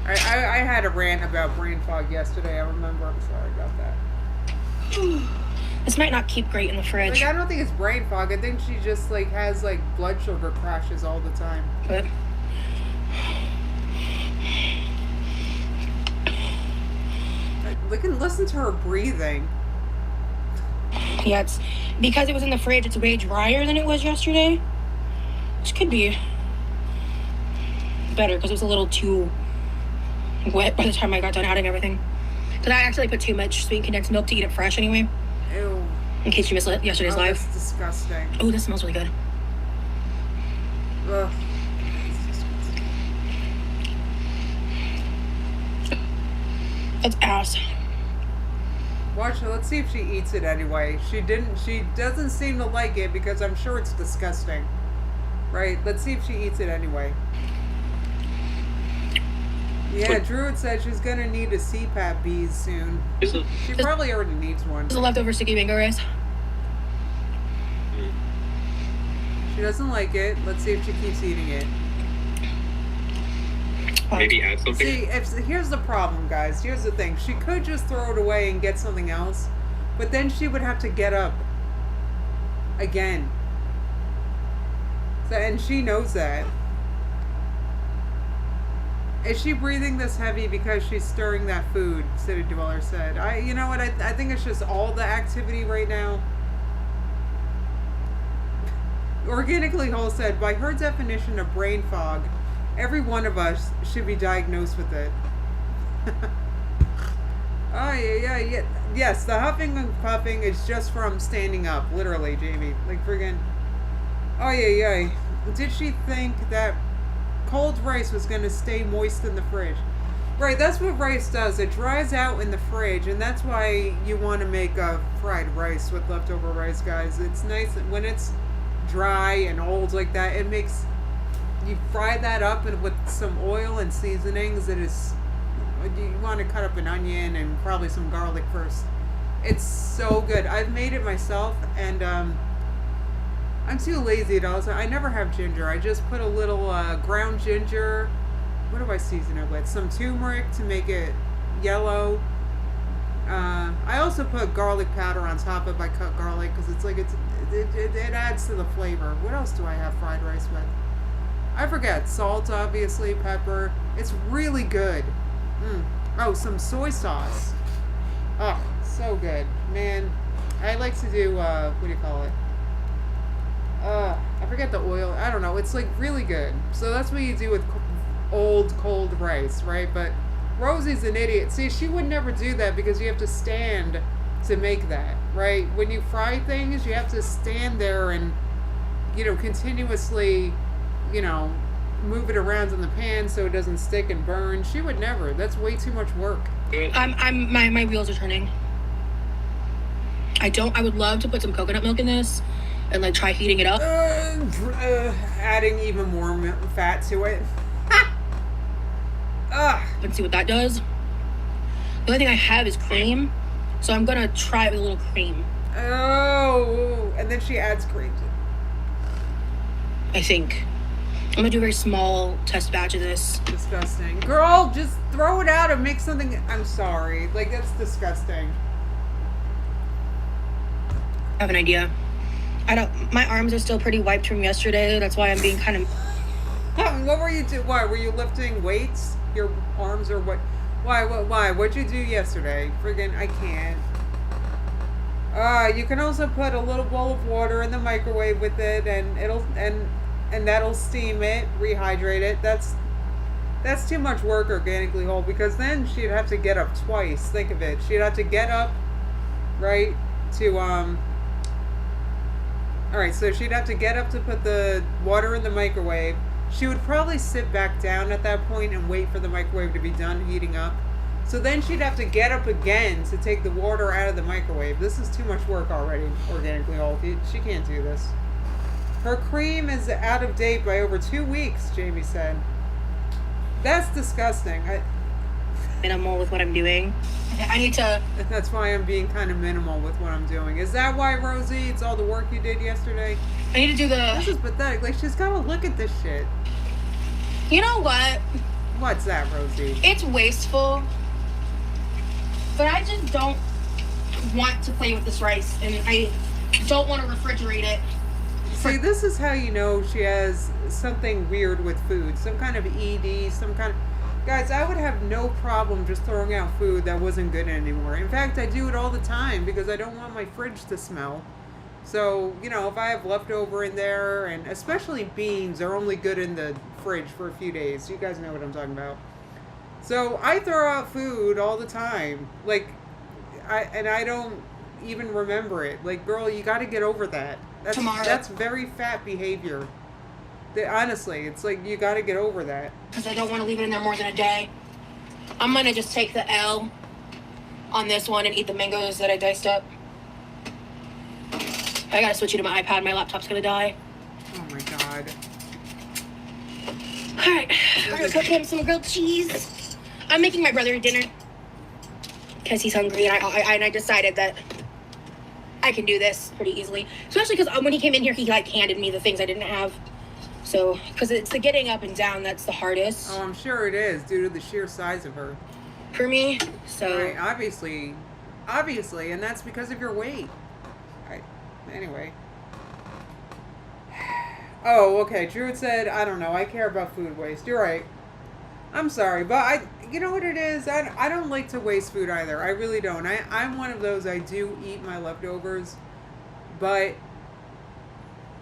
I had a rant about brain fog yesterday. I remember. I'm sorry about that. This might not keep great in the fridge. Like, I don't think it's brain fog. I think she just, like, has, like, blood sugar crashes all the time. But Listen to her breathing. yeah, it's because it was in the fridge. It's way drier than it was yesterday, which could be better because it was a little too wet by the time I got done adding everything. Because I actually put too much sweet condensed milk to eat it fresh anyway. Ew. In case you missed yesterday's live. That's disgusting. Oh, this smells really good. Ugh. That's ass. Watch her. Let's see if she eats it anyway. She doesn't seem to like it because I'm sure it's disgusting. Right? Let's see if she eats it anyway. Yeah, Druid said she's gonna need a CPAP bees soon. She probably already needs one. It's a leftover sticky mango rice. She doesn't like it. Let's see if she keeps eating it. Maybe add something. See, here's the problem, guys. Here's the thing. She could just throw it away and get something else, but then she would have to get up again. So, and she knows that. Is she breathing this heavy because she's stirring that food? City Dweller said. You know what? I think it's just all the activity right now. Organically Whole said, by her definition of brain fog, every one of us should be diagnosed with it. Oh, yeah. Yes, the huffing and puffing is just from standing up, literally, Jamie. Like, friggin'. Oh, yeah. Did she think that cold rice was going to stay moist in the fridge? Right, that's what rice does. It dries out in the fridge, and that's why you want to make a fried rice with leftover rice, guys. It's nice when it's dry and old like that. It makes... You fry that up and with some oil and seasonings. It is... You want to cut up an onion and probably some garlic first. It's so good. I've made it myself, and I'm too lazy to also... I never have ginger. I just put a little ground ginger. What do I season it with? Some turmeric to make it yellow. I also put garlic powder on top of my cut garlic because it's like it adds to the flavor. What else do I have fried rice with? I forget. Salt, obviously, pepper. It's really good. Oh, some soy sauce. Oh, so good. Man, I like to do, what do you call it? I forget the oil. I don't know. It's like really good. So that's what you do with old, cold rice, right? But Rosie's an idiot. See, she would never do that because you have to stand to make that, right? When you fry things, you have to stand there and, continuously, move it around in the pan so it doesn't stick and burn. She would never. That's way too much work. My wheels are turning. I would love to put some coconut milk in this and like try heating it up. Adding even more fat to it. And see what that does. The only thing I have is cream, so I'm gonna try it with a little cream. Oh, and then she adds cream. I think. I'm gonna do a very small test batch of this. Disgusting. Girl, just throw it out and make something. I'm sorry. Like, that's disgusting. I have an idea. My arms are still pretty wiped from yesterday. That's why I'm being kind of... What were you doing? Why? Were you lifting weights? Your arms are what? Why? What'd you do yesterday? Friggin', I can't. You can also put a little bowl of water in the microwave with it, and that'll steam it, rehydrate it. That's too much work, organically whole, because then she'd have to get up twice. Think of it. She'd have to get up, right, to Alright, so she'd have to get up to put the water in the microwave. She would probably sit back down at that point and wait for the microwave to be done heating up. So then she'd have to get up again to take the water out of the microwave. This is too much work already, organically whole. She can't do this. Her cream is out of date by over 2 weeks, Jamie said. That's disgusting. Minimal with what I'm doing. I need to... That's why I'm being kind of minimal with what I'm doing. Is that why, Rosie? It's all the work you did yesterday? I need to do the... This is pathetic. Like, she's got to look at this shit. You know what? What's that, Rosie? It's wasteful. But I just don't want to play with this rice, and I don't want to refrigerate it. See, this is how you know she has something weird with food. Some kind of ED, some kind of... Guys, I would have no problem just throwing out food that wasn't good anymore. In fact, I do it all the time because I don't want my fridge to smell. So, you know, if I have leftover in there, and especially beans are only good in the fridge for a few days. You guys know what I'm talking about. So, I throw out food all the time. Like, I don't even remember it. Like, girl, you got to get over that. That's very fat behavior. Honestly, it's like you got to get over that. Because I don't want to leave it in there more than a day. I'm going to just take the L on this one and eat the mangoes that I diced up. I got to switch it to my iPad. My laptop's going to die. Oh, my God. All right. I'm going to cook him some grilled cheese. I'm making my brother dinner because he's hungry, and I decided that I can do this pretty easily. Especially because when he came in here, he like handed me the things I didn't have. So, because it's the getting up and down that's the hardest. Oh, I'm sure it is due to the sheer size of her. For me, so. Right, obviously, and that's because of your weight. Right. Anyway. Oh, okay. Drew said, I don't know. I care about food waste. You're right. I'm sorry, but you know what it is? I don't like to waste food either. I really don't. I'm one of those, I do eat my leftovers, but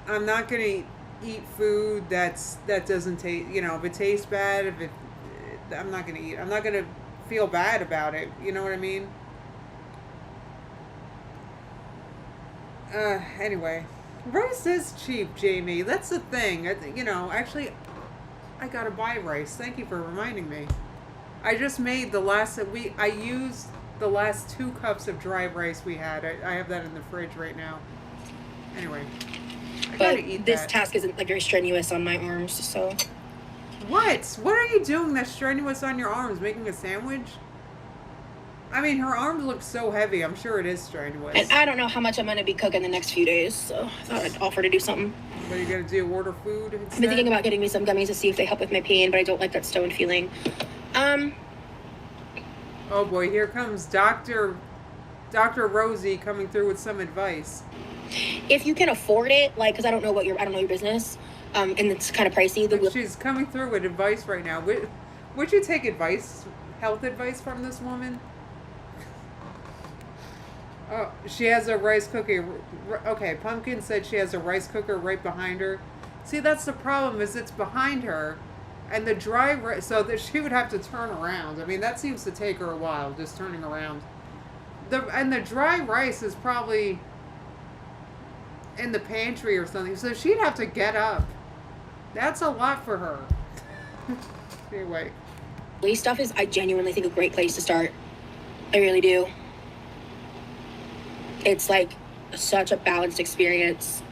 I'm not going to eat food that doesn't taste, you know, if it tastes bad, I'm not going to eat. I'm not going to feel bad about it. You know what I mean? Anyway. Rice is cheap, Jamie. That's the thing. You know, actually, I gotta buy rice. Thank you for reminding me. I just made I used the last 2 cups of dry rice we had. I have that in the fridge right now. Anyway. I gotta eat this that. task isn't like very strenuous on my arms, so. What? What are you doing that's strenuous on your arms? Making a sandwich? I mean, her arms look so heavy. I'm sure it is strenuous. And I don't know how much I'm going to be cooking the next few days, so I thought I'd offer to do something. What are you going to do? Order food instead? I've been thinking about getting me some gummies to see if they help with my pain, but I don't like that stone feeling. Oh boy, here comes Dr. Rosie coming through with some advice. If you can afford it, like, because I don't know your business, and it's kind of pricey. She's coming through with advice right now. Would you take health advice from this woman? Oh, she has a rice cooker. Okay, Pumpkin said she has a rice cooker right behind her. See, that's the problem, is it's behind her, and the dry rice, so that she would have to turn around. I mean, that seems to take her a while, just turning around. And the dry rice is probably in the pantry or something, so she'd have to get up. That's a lot for her. Anyway. Stuff is, I genuinely think, a great place to start. I really do. It's like such a balanced experience.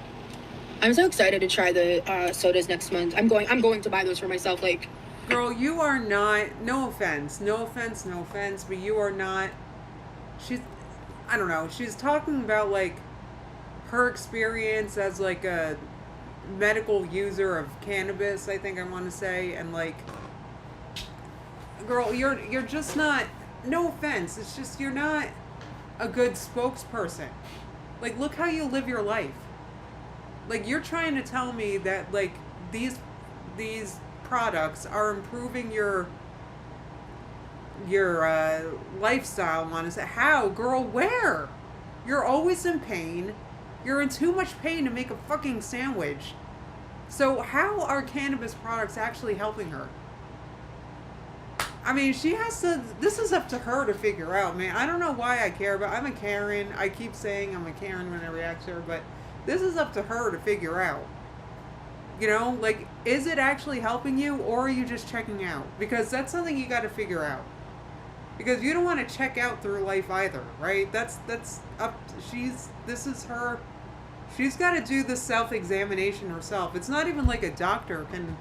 I'm so excited to try the sodas next month. I'm going to buy those for myself. Like, girl, you are not. No offense, but you are not. I don't know. She's talking about like her experience as like a medical user of cannabis. I think I want to say, and like, girl, you're just not. No offense. It's just you're not a good spokesperson. Like, look how you live your life. Like, you're trying to tell me that like these products are improving your lifestyle. Honestly, how, girl? Where? You're always in pain. You're in too much pain to make a fucking sandwich. So how are cannabis products actually helping her? I mean, she has to, this is up to her to figure out, man. I don't know why I care about, I'm a Karen. I keep saying I'm a Karen when I react to her, but this is up to her to figure out. You know, like, is it actually helping you, or are you just checking out? Because that's something you got to figure out. Because you don't want to check out through life either, right? That's up, this is her, she's got to do the self-examination herself. It's not even like a doctor can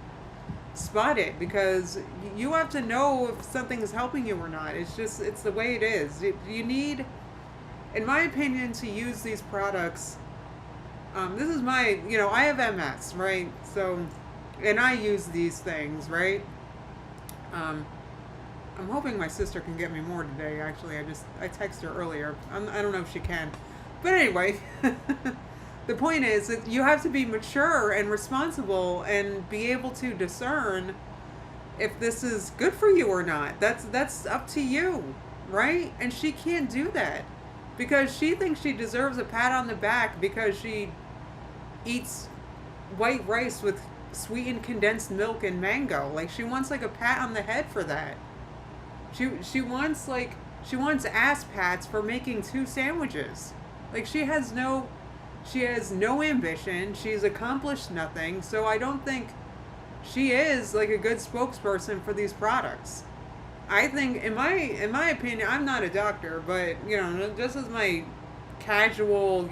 spot it, because you have to know if something is helping you or not. It's the way it is. You need, in my opinion, to use these products. This is my, I have MS, right? So, and I use these things, right? I'm hoping my sister can get me more today. Actually, I texted her earlier. I don't know if she can, but anyway, the point is that you have to be mature and responsible and be able to discern if this is good for you or not. That's up to you, right? And she can't do that because she thinks she deserves a pat on the back because she eats white rice with sweetened condensed milk and mango. Like, she wants like a pat on the head for that. She wants ass pats for making 2 sandwiches. Like, she has no ambition. She's accomplished nothing. So I don't think she is like a good spokesperson for these products. I think, in my opinion, I'm not a doctor, but just as my casual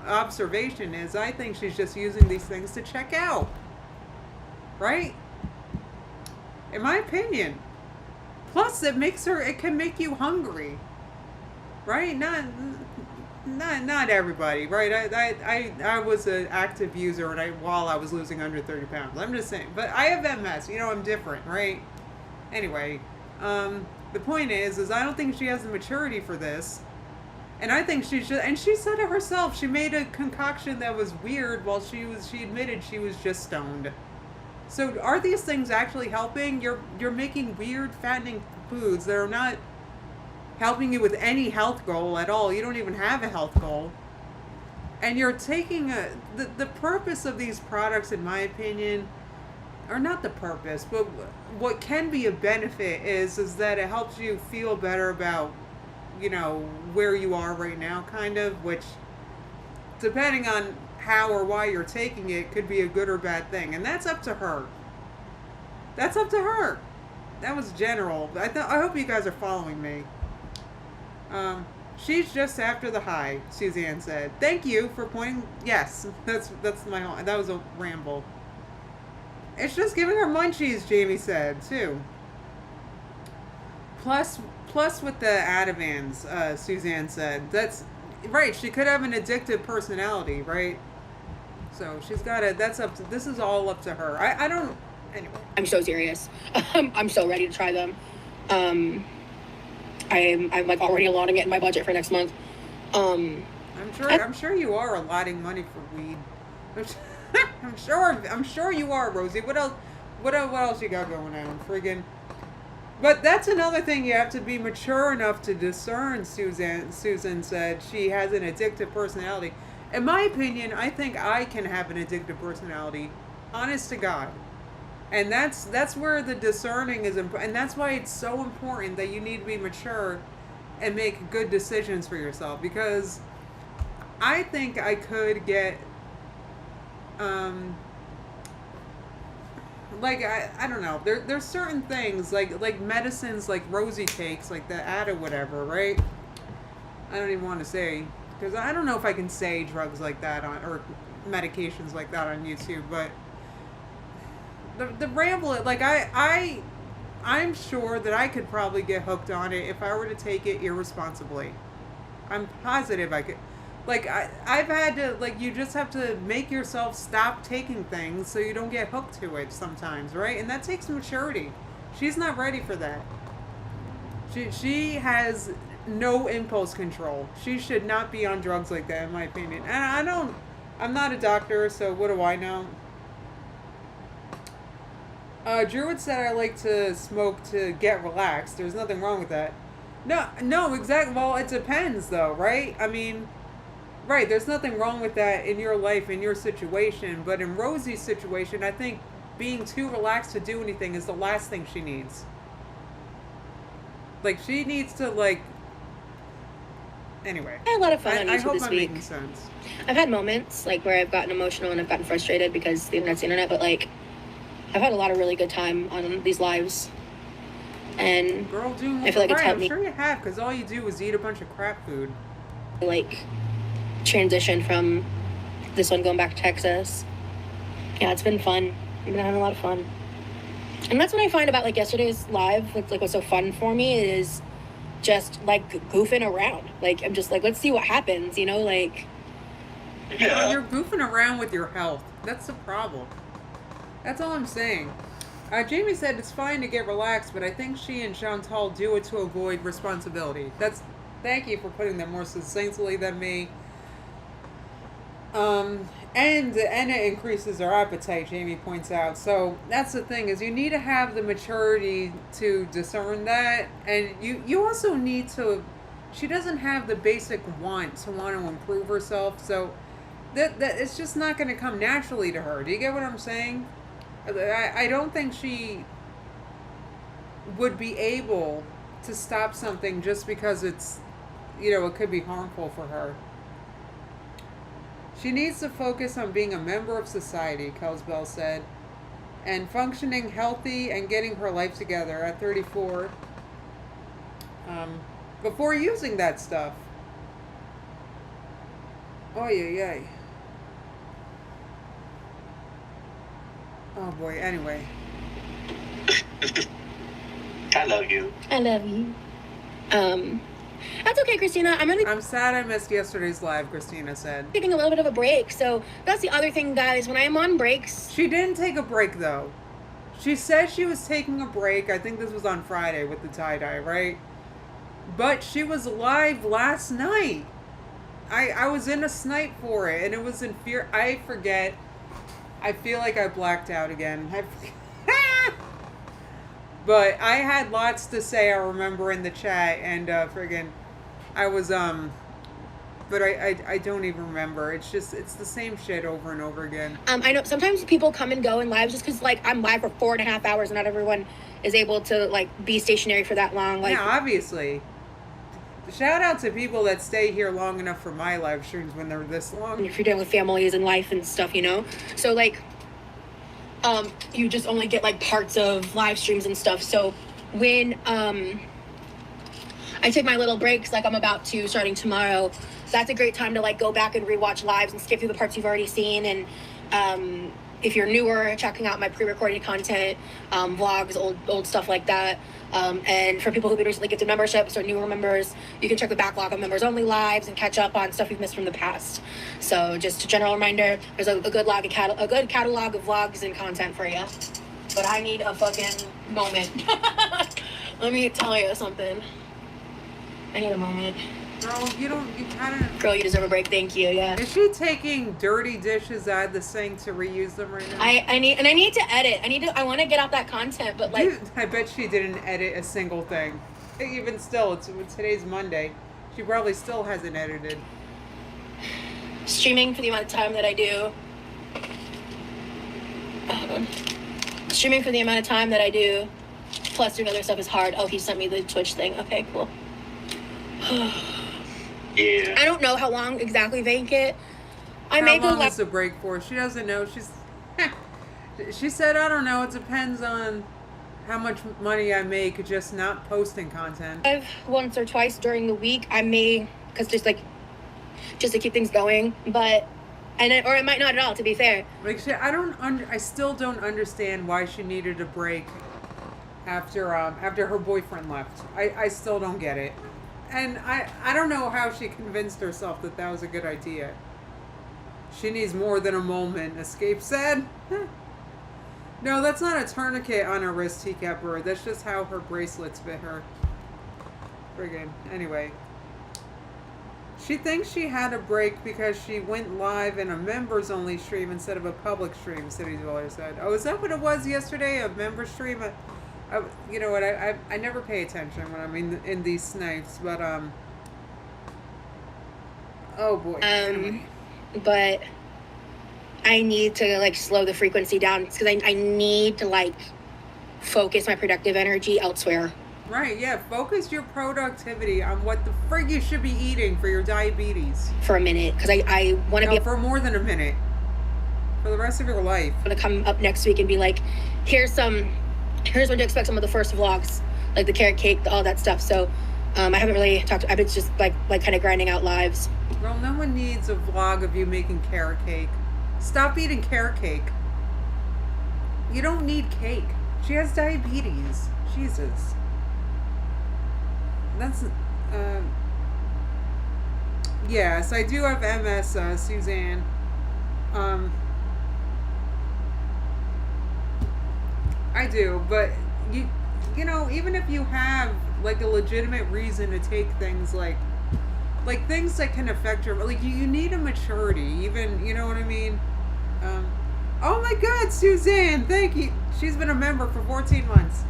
observation is, I think she's just using these things to check out. Right? In my opinion. Plus, it can make you hungry, right? Not everybody, right? I was an active user, and while I was losing under 30 pounds. I'm just saying, but I have MS. I'm different, right? Anyway, the point is I don't think she has the maturity for this, and I think she should. And she said it herself. She made a concoction that was weird while she admitted she was just stoned. So are these things actually helping? You're making weird fattening foods that are not helping you with any health goal at all. You don't even have a health goal. And you're taking the purpose of these products, in my opinion, or not the purpose, but what can be a benefit is that it helps you feel better about, where you are right now, kind of, which, depending on how or why you're taking it, could be a good or bad thing, and that's up to her. That's up to her. That was general. I hope you guys are following me. She's just after the high, Suzanne said. Thank you for pointing. Yes, that's that was a ramble. It's just giving her munchies, Jamie said too. Plus with the Ativans, Suzanne said. That's right. She could have an addictive personality, right? So she's got it. This is all up to her. I don't. Anyway. I'm so serious. I'm so ready to try them. I'm like already allotting it in my budget for next month. I'm sure you are allotting money for weed. I'm sure you are, Rosie. What else you got going on? Friggin'. But that's another thing you have to be mature enough to discern, Susan said. She has an addictive personality. In my opinion, I think I can have an addictive personality. Honest to God. And that's where the discerning is important. And that's why it's so important that you need to be mature and make good decisions for yourself. Because I think I could get, I don't know. There's certain things, like medicines, like Rosie takes, like the Ada whatever, right? I don't even want to say, because I don't know if I can say drugs like that or medications like that on YouTube, but the ramble, like I'm sure that I could probably get hooked on it if I were to take it irresponsibly. I'm positive I could. Like, I've had to, like, you just have to make yourself stop taking things so you don't get hooked to it sometimes, right? And that takes maturity. She's not ready for that. She has no impulse control. She should not be on drugs like that, in my opinion. And I'm not a doctor, so what do I know? Druid said I like to smoke to get relaxed. There's nothing wrong with that. No, exactly. Well, it depends, though, right? I mean, right, there's nothing wrong with that in your life, in your situation. But in Rosie's situation, I think being too relaxed to do anything is the last thing she needs. Like, she needs to, like... Anyway. I had a lot of fun on YouTube I hope this I'm week. making sense. I've had moments, like, where I've gotten emotional and I've gotten frustrated because the internet's the internet, but, like, I've had a lot of really good time on these lives. And Girl, doing I feel like it's helped I'm me. sure you have, because all you do is eat a bunch of crap food. Like, transition from this one going back to Texas. Yeah, it's been fun. I've been having a lot of fun. And that's what I find about, like, yesterday's live. What's so fun for me is just, like, goofing around. Like, I'm just like, let's see what happens, you know? Like, Yeah, you're goofing around with your health. That's the problem. That's all I'm saying. Jamie said it's fine to get relaxed, but I think she and Chantal do it to avoid responsibility. Thank you for putting that more succinctly than me. And it increases our appetite, Jamie points out. So that's the thing, is you need to have the maturity to discern that, and you also need to. She doesn't have the basic want to improve herself, so that it's just not going to come naturally to her. Do you get what I'm saying? I don't think she would be able to stop something just because it's, it could be harmful for her. She needs to focus on being a member of society, Kelsbell said, and functioning healthy and getting her life together at 34 before using that stuff. Oh, yeah. Oh, boy. Anyway. I love you. I love you. That's okay, Christina. I'm sad I missed yesterday's live, Christina said. Taking a little bit of a break, so that's the other thing, guys. When I'm on breaks... She didn't take a break, though. She said she was taking a break. I think this was on Friday with the tie-dye, right? But she was live last night. I was in a snipe for it, and it was in fear. I forget. I feel like I blacked out again. But I had lots to say, I remember, in the chat, and friggin', I was, but I don't even remember. It's the same shit over and over again. I know sometimes people come and go in lives just because, like, I'm live for 4.5 hours, and not everyone is able to, like, be stationary for that long. Like, yeah, obviously. Shout out to people that stay here long enough for my live streams when they're this long. If you're dealing with families and life and stuff, so, like, you just only get, like, parts of live streams and stuff. So when I take my little breaks, like I'm about to starting tomorrow, that's a great time to, like, go back and rewatch lives and skip through the parts you've already seen. And if you're newer, checking out my pre-recorded content, vlogs, old stuff like that. And for people who recently get to memberships or newer members, you can check the backlog of members only lives and catch up on stuff you've missed from the past. So just a general reminder, there's a good catalog of vlogs and content for you. But I need a fucking moment. Let me tell you something. I need a moment. Girl, you kind of... Girl, you deserve a break. Thank you, yeah. Is she taking dirty dishes out of the sink to reuse them right now? I need to edit. I want to get out that content, but, like... I bet she didn't edit a single thing. Even still, today's Monday. She probably still hasn't edited. Streaming for the amount of time that I do. Streaming for the amount of time that I do, plus doing other stuff is hard. Oh, he sent me the Twitch thing. Okay, cool. Yeah. I don't know how long exactly vacant. How long is the break for? She doesn't know. She said, I don't know. It depends on how much money I make just not posting content. Once or twice during the week, I may, because just to keep things going, or it might not at all, to be fair. Like, I still don't understand why she needed a break after her boyfriend left. I still don't get it. And I don't know how she convinced herself that was a good idea. She needs more than a moment, Escape said. No, that's not a tourniquet on her wrist he kept her. That's just how her bracelets fit her. Friggin'. Anyway. She thinks she had a break because she went live in a members-only stream instead of a public stream, City Dweller said. Oh, is that what it was yesterday? A member stream? You know what? I never pay attention when I'm in these snipes, but oh boy. Anyway. But I need to, like, slow the frequency down because I need to, like, focus my productive energy elsewhere. Right, yeah. Focus your productivity on what the frig you should be eating for your diabetes. For a minute, because I want to be... for more than a minute. For the rest of your life. I'm going to come up next week and be like, here's when to expect some of the first vlogs, like the carrot cake, all that stuff. So I haven't really talked. I've been just like kind of grinding out lives. Well, no one needs a vlog of you making carrot cake. Stop eating carrot cake. You don't need cake. She has diabetes. Jesus. That's yes, I do have MS, Suzanne. I do, but you know, even if you have like a legitimate reason to take things like things that can affect your like you need a maturity, even you know what I mean. Um, oh my God, Suzanne, thank you. She's been a member for 14 months.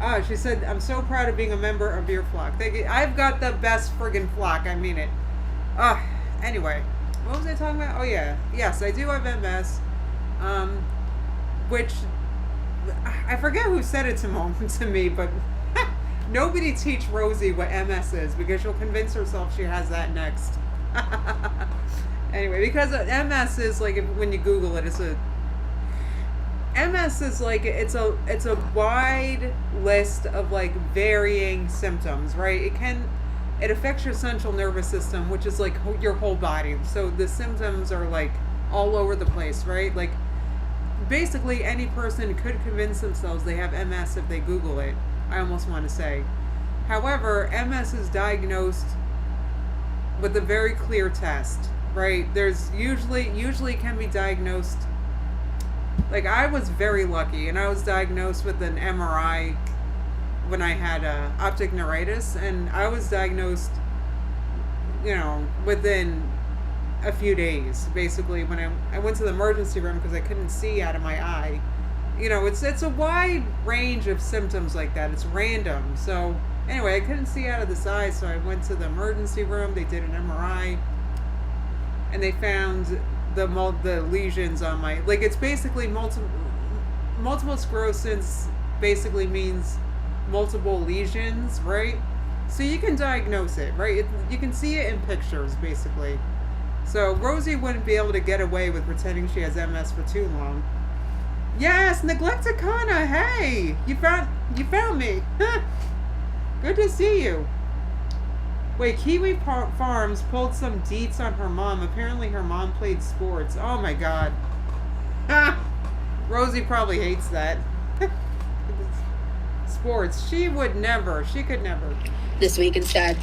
Oh, she said, I'm so proud of being a member of your flock. Thank you. I've got the best friggin' flock. I mean it. Anyway, what was I talking about? Oh yeah, yes, I do have MS. Which I forget who said it to me, but nobody teach Rosie what MS is because she'll convince herself she has that next. Anyway, because MS is like when you Google it, MS is like it's a wide list of like varying symptoms, right? It affects your central nervous system, which is like your whole body. So the symptoms are like all over the place, right? Like basically any person could convince themselves they have MS if they Google it. I almost want to say. However, MS is diagnosed with a very clear test, right? There's usually can be diagnosed. Like I was very lucky, and I was diagnosed with an MRI when I had optic neuritis, and I was diagnosed, you know, within a few days. Basically, when I went to the emergency room because I couldn't see out of my eye. You know, it's a wide range of symptoms like that. It's random. So anyway, I couldn't see out of this eye, so I went to the emergency room. They did an MRI, and they found the lesions on my like. It's basically multiple sclerosis. Basically means multiple lesions, right? So you can diagnose it, right? You can see it in pictures, basically. So Rosie wouldn't be able to get away with pretending she has MS for too long. Yes, Neglecticana, hey! You found me. Good to see you. Wait, Kiwi Farms pulled some deets on her mom. Apparently her mom played sports. Oh my God. Rosie probably hates that. Sports. She could never. This week instead.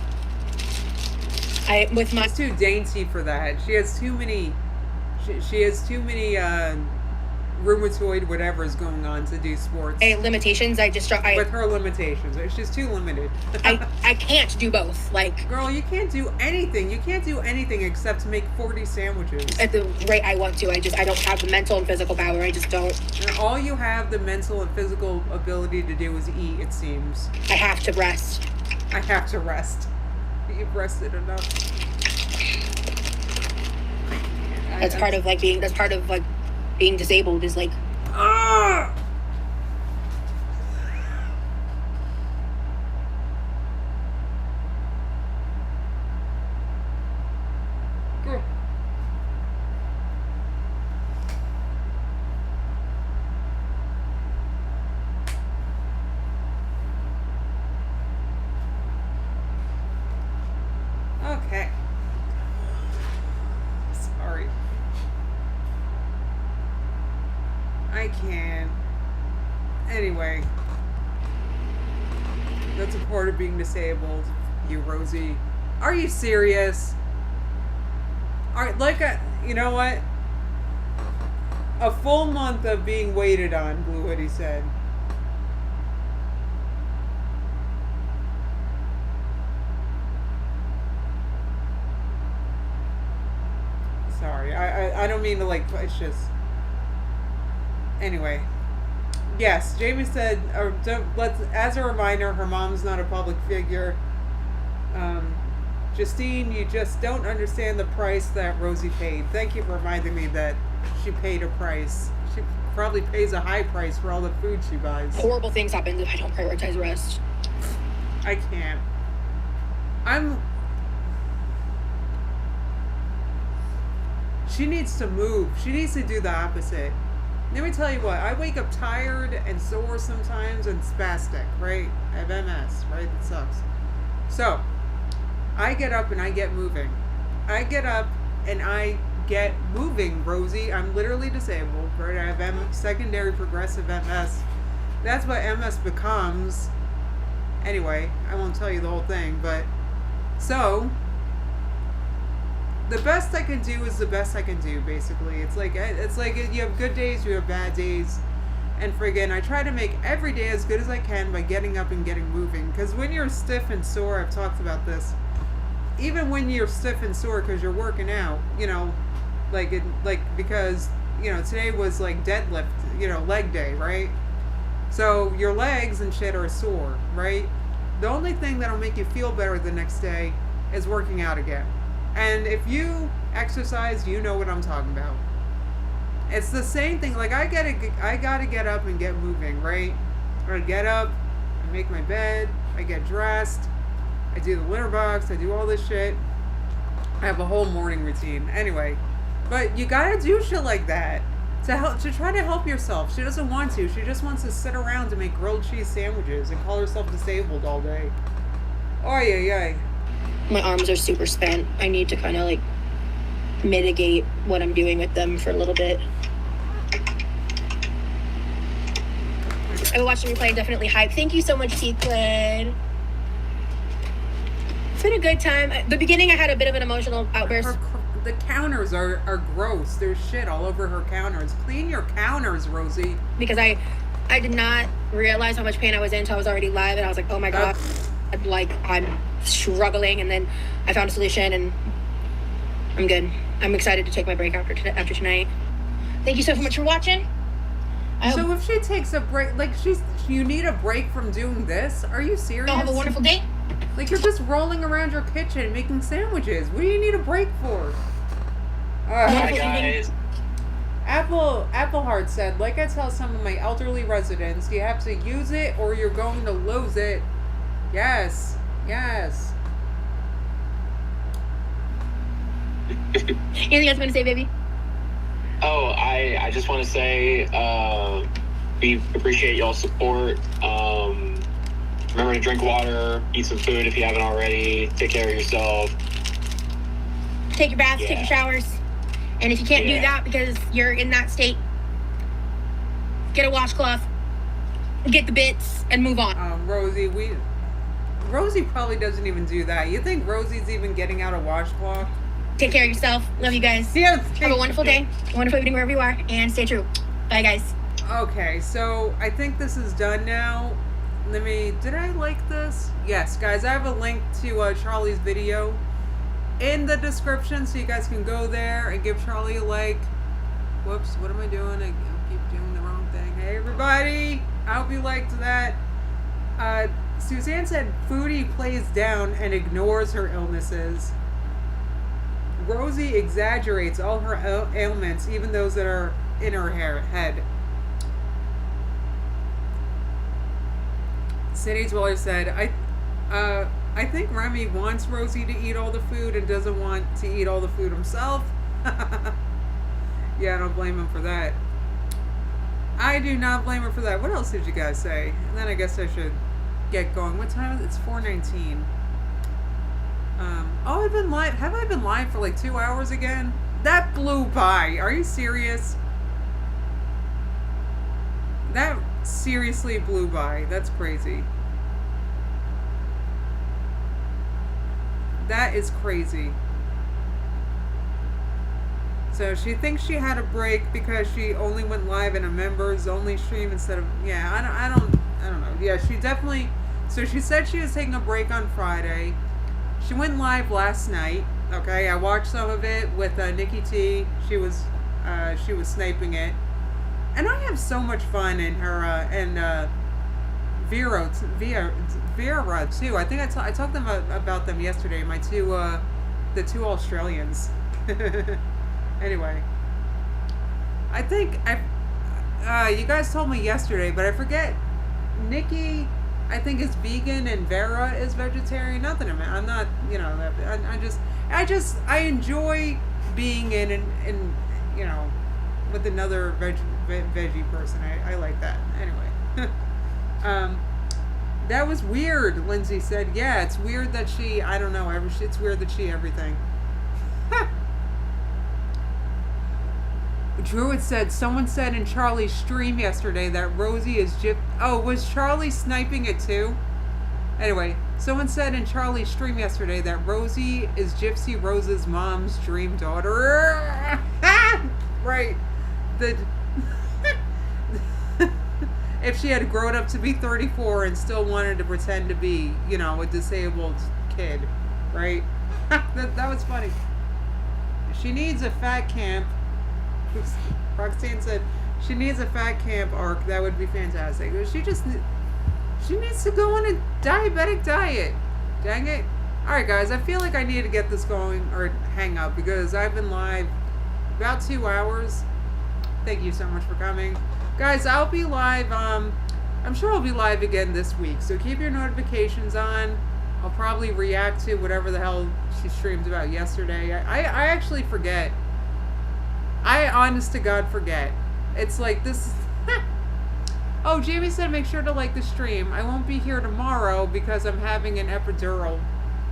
She's too dainty for that. She has too many rheumatoid whatever is going on to do sports. Limitations. With her limitations, she's too limited. I can't do both. Like, girl, you can't do anything. You can't do anything except make 40 sandwiches. At the rate I want to, I don't have the mental and physical power. I just don't. And all you have the mental and physical ability to do is eat. It seems. I have to rest. You've rested enough. That's part of being disabled is like. Ah! Good. Okay. Sorry. I can't. Anyway. That's a part of being disabled, you Rosie. Are you serious? You know what? A full month of being waited on, Blue Hoodie said. Sorry, I don't mean to it's just. Anyway, yes, Jamie said, as a reminder, her mom's not a public figure. Justine, you just don't understand the price that Rosie paid. Thank you for reminding me that she paid a price. She probably pays a high price for all the food she buys. Horrible things happen if I don't prioritize rest. I can't. She needs to move. She needs to do the opposite. Let me tell you what, I wake up tired and sore sometimes and spastic, right? I have MS, right? It sucks. So, I get up and I get moving. I get up and I get moving, Rosie. I'm literally disabled, right? I have secondary progressive MS. That's what MS becomes. Anyway, I won't tell you the whole thing, but so the best I can do is the best I can do, basically. It's like you have good days, you have bad days, And friggin', I try to make every day as good as I can by getting up and getting moving. Because when you're stiff and sore, I've talked about this. Even when you're stiff and sore because you're working out, you know, because, you know, today was like deadlift, you know, leg day, right? So your legs and shit are sore, right? The only thing that'll make you feel better the next day is working out again. And if you exercise, you know what I'm talking about. It's the same thing. Like I gotta get up and get moving, right? I get up, I make my bed, I get dressed, I do the litter box, I do all this shit. I have a whole morning routine. Anyway, but you gotta do shit like that to try to help yourself. She doesn't want to. She just wants to sit around to make grilled cheese sandwiches and call herself disabled all day. Oy, oy, oy. My arms are super spent. I need to kind of like mitigate what I'm doing with them for a little bit. I will watch the replay. Definitely hype. Thank you so much, Sequin. It's been a good time. The beginning, I had a bit of an emotional outburst. The counters are gross. There's shit all over her counters. Clean your counters, Rosie. Because I did not realize how much pain I was in until I was already live, and I was like, oh my god, like I'm struggling. And then I found a solution, and I'm good. I'm excited to take my break after tonight. Thank you so much for watching. So if she takes a break, like you need a break from doing this? Are you serious? Have a wonderful day. Like you're just rolling around your kitchen making sandwiches. What do you need a break for? Hi guys. Apple Heart said, like I tell some of my elderly residents, you have to use it or you're going to lose it. Yes. Yes. Anything else you want to say, baby? Oh, I just want to say we appreciate y'all's support. Remember to drink water, eat some food if you haven't already. Take care of yourself. Take your baths, take your showers. And if you can't do that because you're in that state, get a washcloth, get the bits, and move on. Rosie probably doesn't even do that. You think Rosie's even getting out a washcloth? Take care of yourself. Love you guys. Yes. Have a wonderful day. Wonderful evening wherever you are. And stay true. Bye, guys. Okay, so I think this is done now. Did I like this? Yes, guys, I have a link to Charlie's video in the description so you guys can go there and give Charlie a like. Whoops, what am I doing? I keep doing the wrong thing. Hey, everybody. I hope you liked that. Suzanne said Foodie plays down and ignores her illnesses. Rosie exaggerates all her ailments, even those that are in her head. City Dweller said, I think Remy wants Rosie to eat all the food and doesn't want to eat all the food himself. Yeah, I don't blame him for that. I do not blame her for that. What else did you guys say? And then I guess I should get going. What time is it? It's 4:19. Oh, I've been live. Have I been live for like 2 hours again? That blew by. Are you serious? That seriously blew by. That's crazy. That is crazy. So she thinks she had a break because she only went live in a members only stream instead of I don't know. Yeah, she definitely. So she said she was taking a break on Friday. She went live last night. Okay, I watched some of it with Nikki T. She was sniping it, and I have so much fun in her and Vera too. I think I talked about them yesterday. My the two Australians. Anyway, I think you guys told me yesterday, but I forget. Nikki, I think, is vegan and Vera is vegetarian. Not that I'm not, I enjoy being in with another veggie person. I like that. Anyway, that was weird. Lindsay said, yeah, it's weird that she, I don't know, it's weird that she everything. Druid said, someone said in Charlie's stream yesterday that Rosie is was Charlie sniping it too? Anyway, someone said in Charlie's stream yesterday that Rosie is Gypsy Rose's mom's dream daughter. Right. if she had grown up to be 34 and still wanted to pretend to be, you know, a disabled kid, right? that was funny. She needs a fat camp. Roxanne said she needs a fat camp arc. That would be fantastic. She needs to go on a diabetic diet. Dang it. Alright guys, I feel like I need to get this going, or hang up, because I've been live about 2 hours. Thank you so much for coming. Guys, I'll be live, I'm sure I'll be live again this week, so keep your notifications on. I'll probably react to whatever the hell she streamed about yesterday. I actually forget. I honest to God forget. It's like this. Oh, Jamie said make sure to like the stream. I won't be here tomorrow because I'm having an epidural.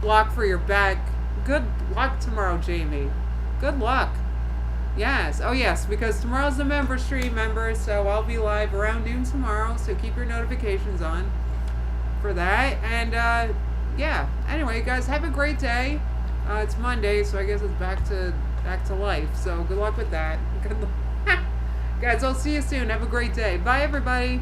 Block for your back. Good luck tomorrow, Jamie. Good luck. Yes. Oh, yes, because tomorrow's the member stream, members, so I'll be live around noon tomorrow, so keep your notifications on for that. And, yeah. Anyway, guys, have a great day. It's Monday, so I guess it's back to life, so good luck with that. Good luck. Guys, I'll see you soon. Have a great day. Bye, everybody.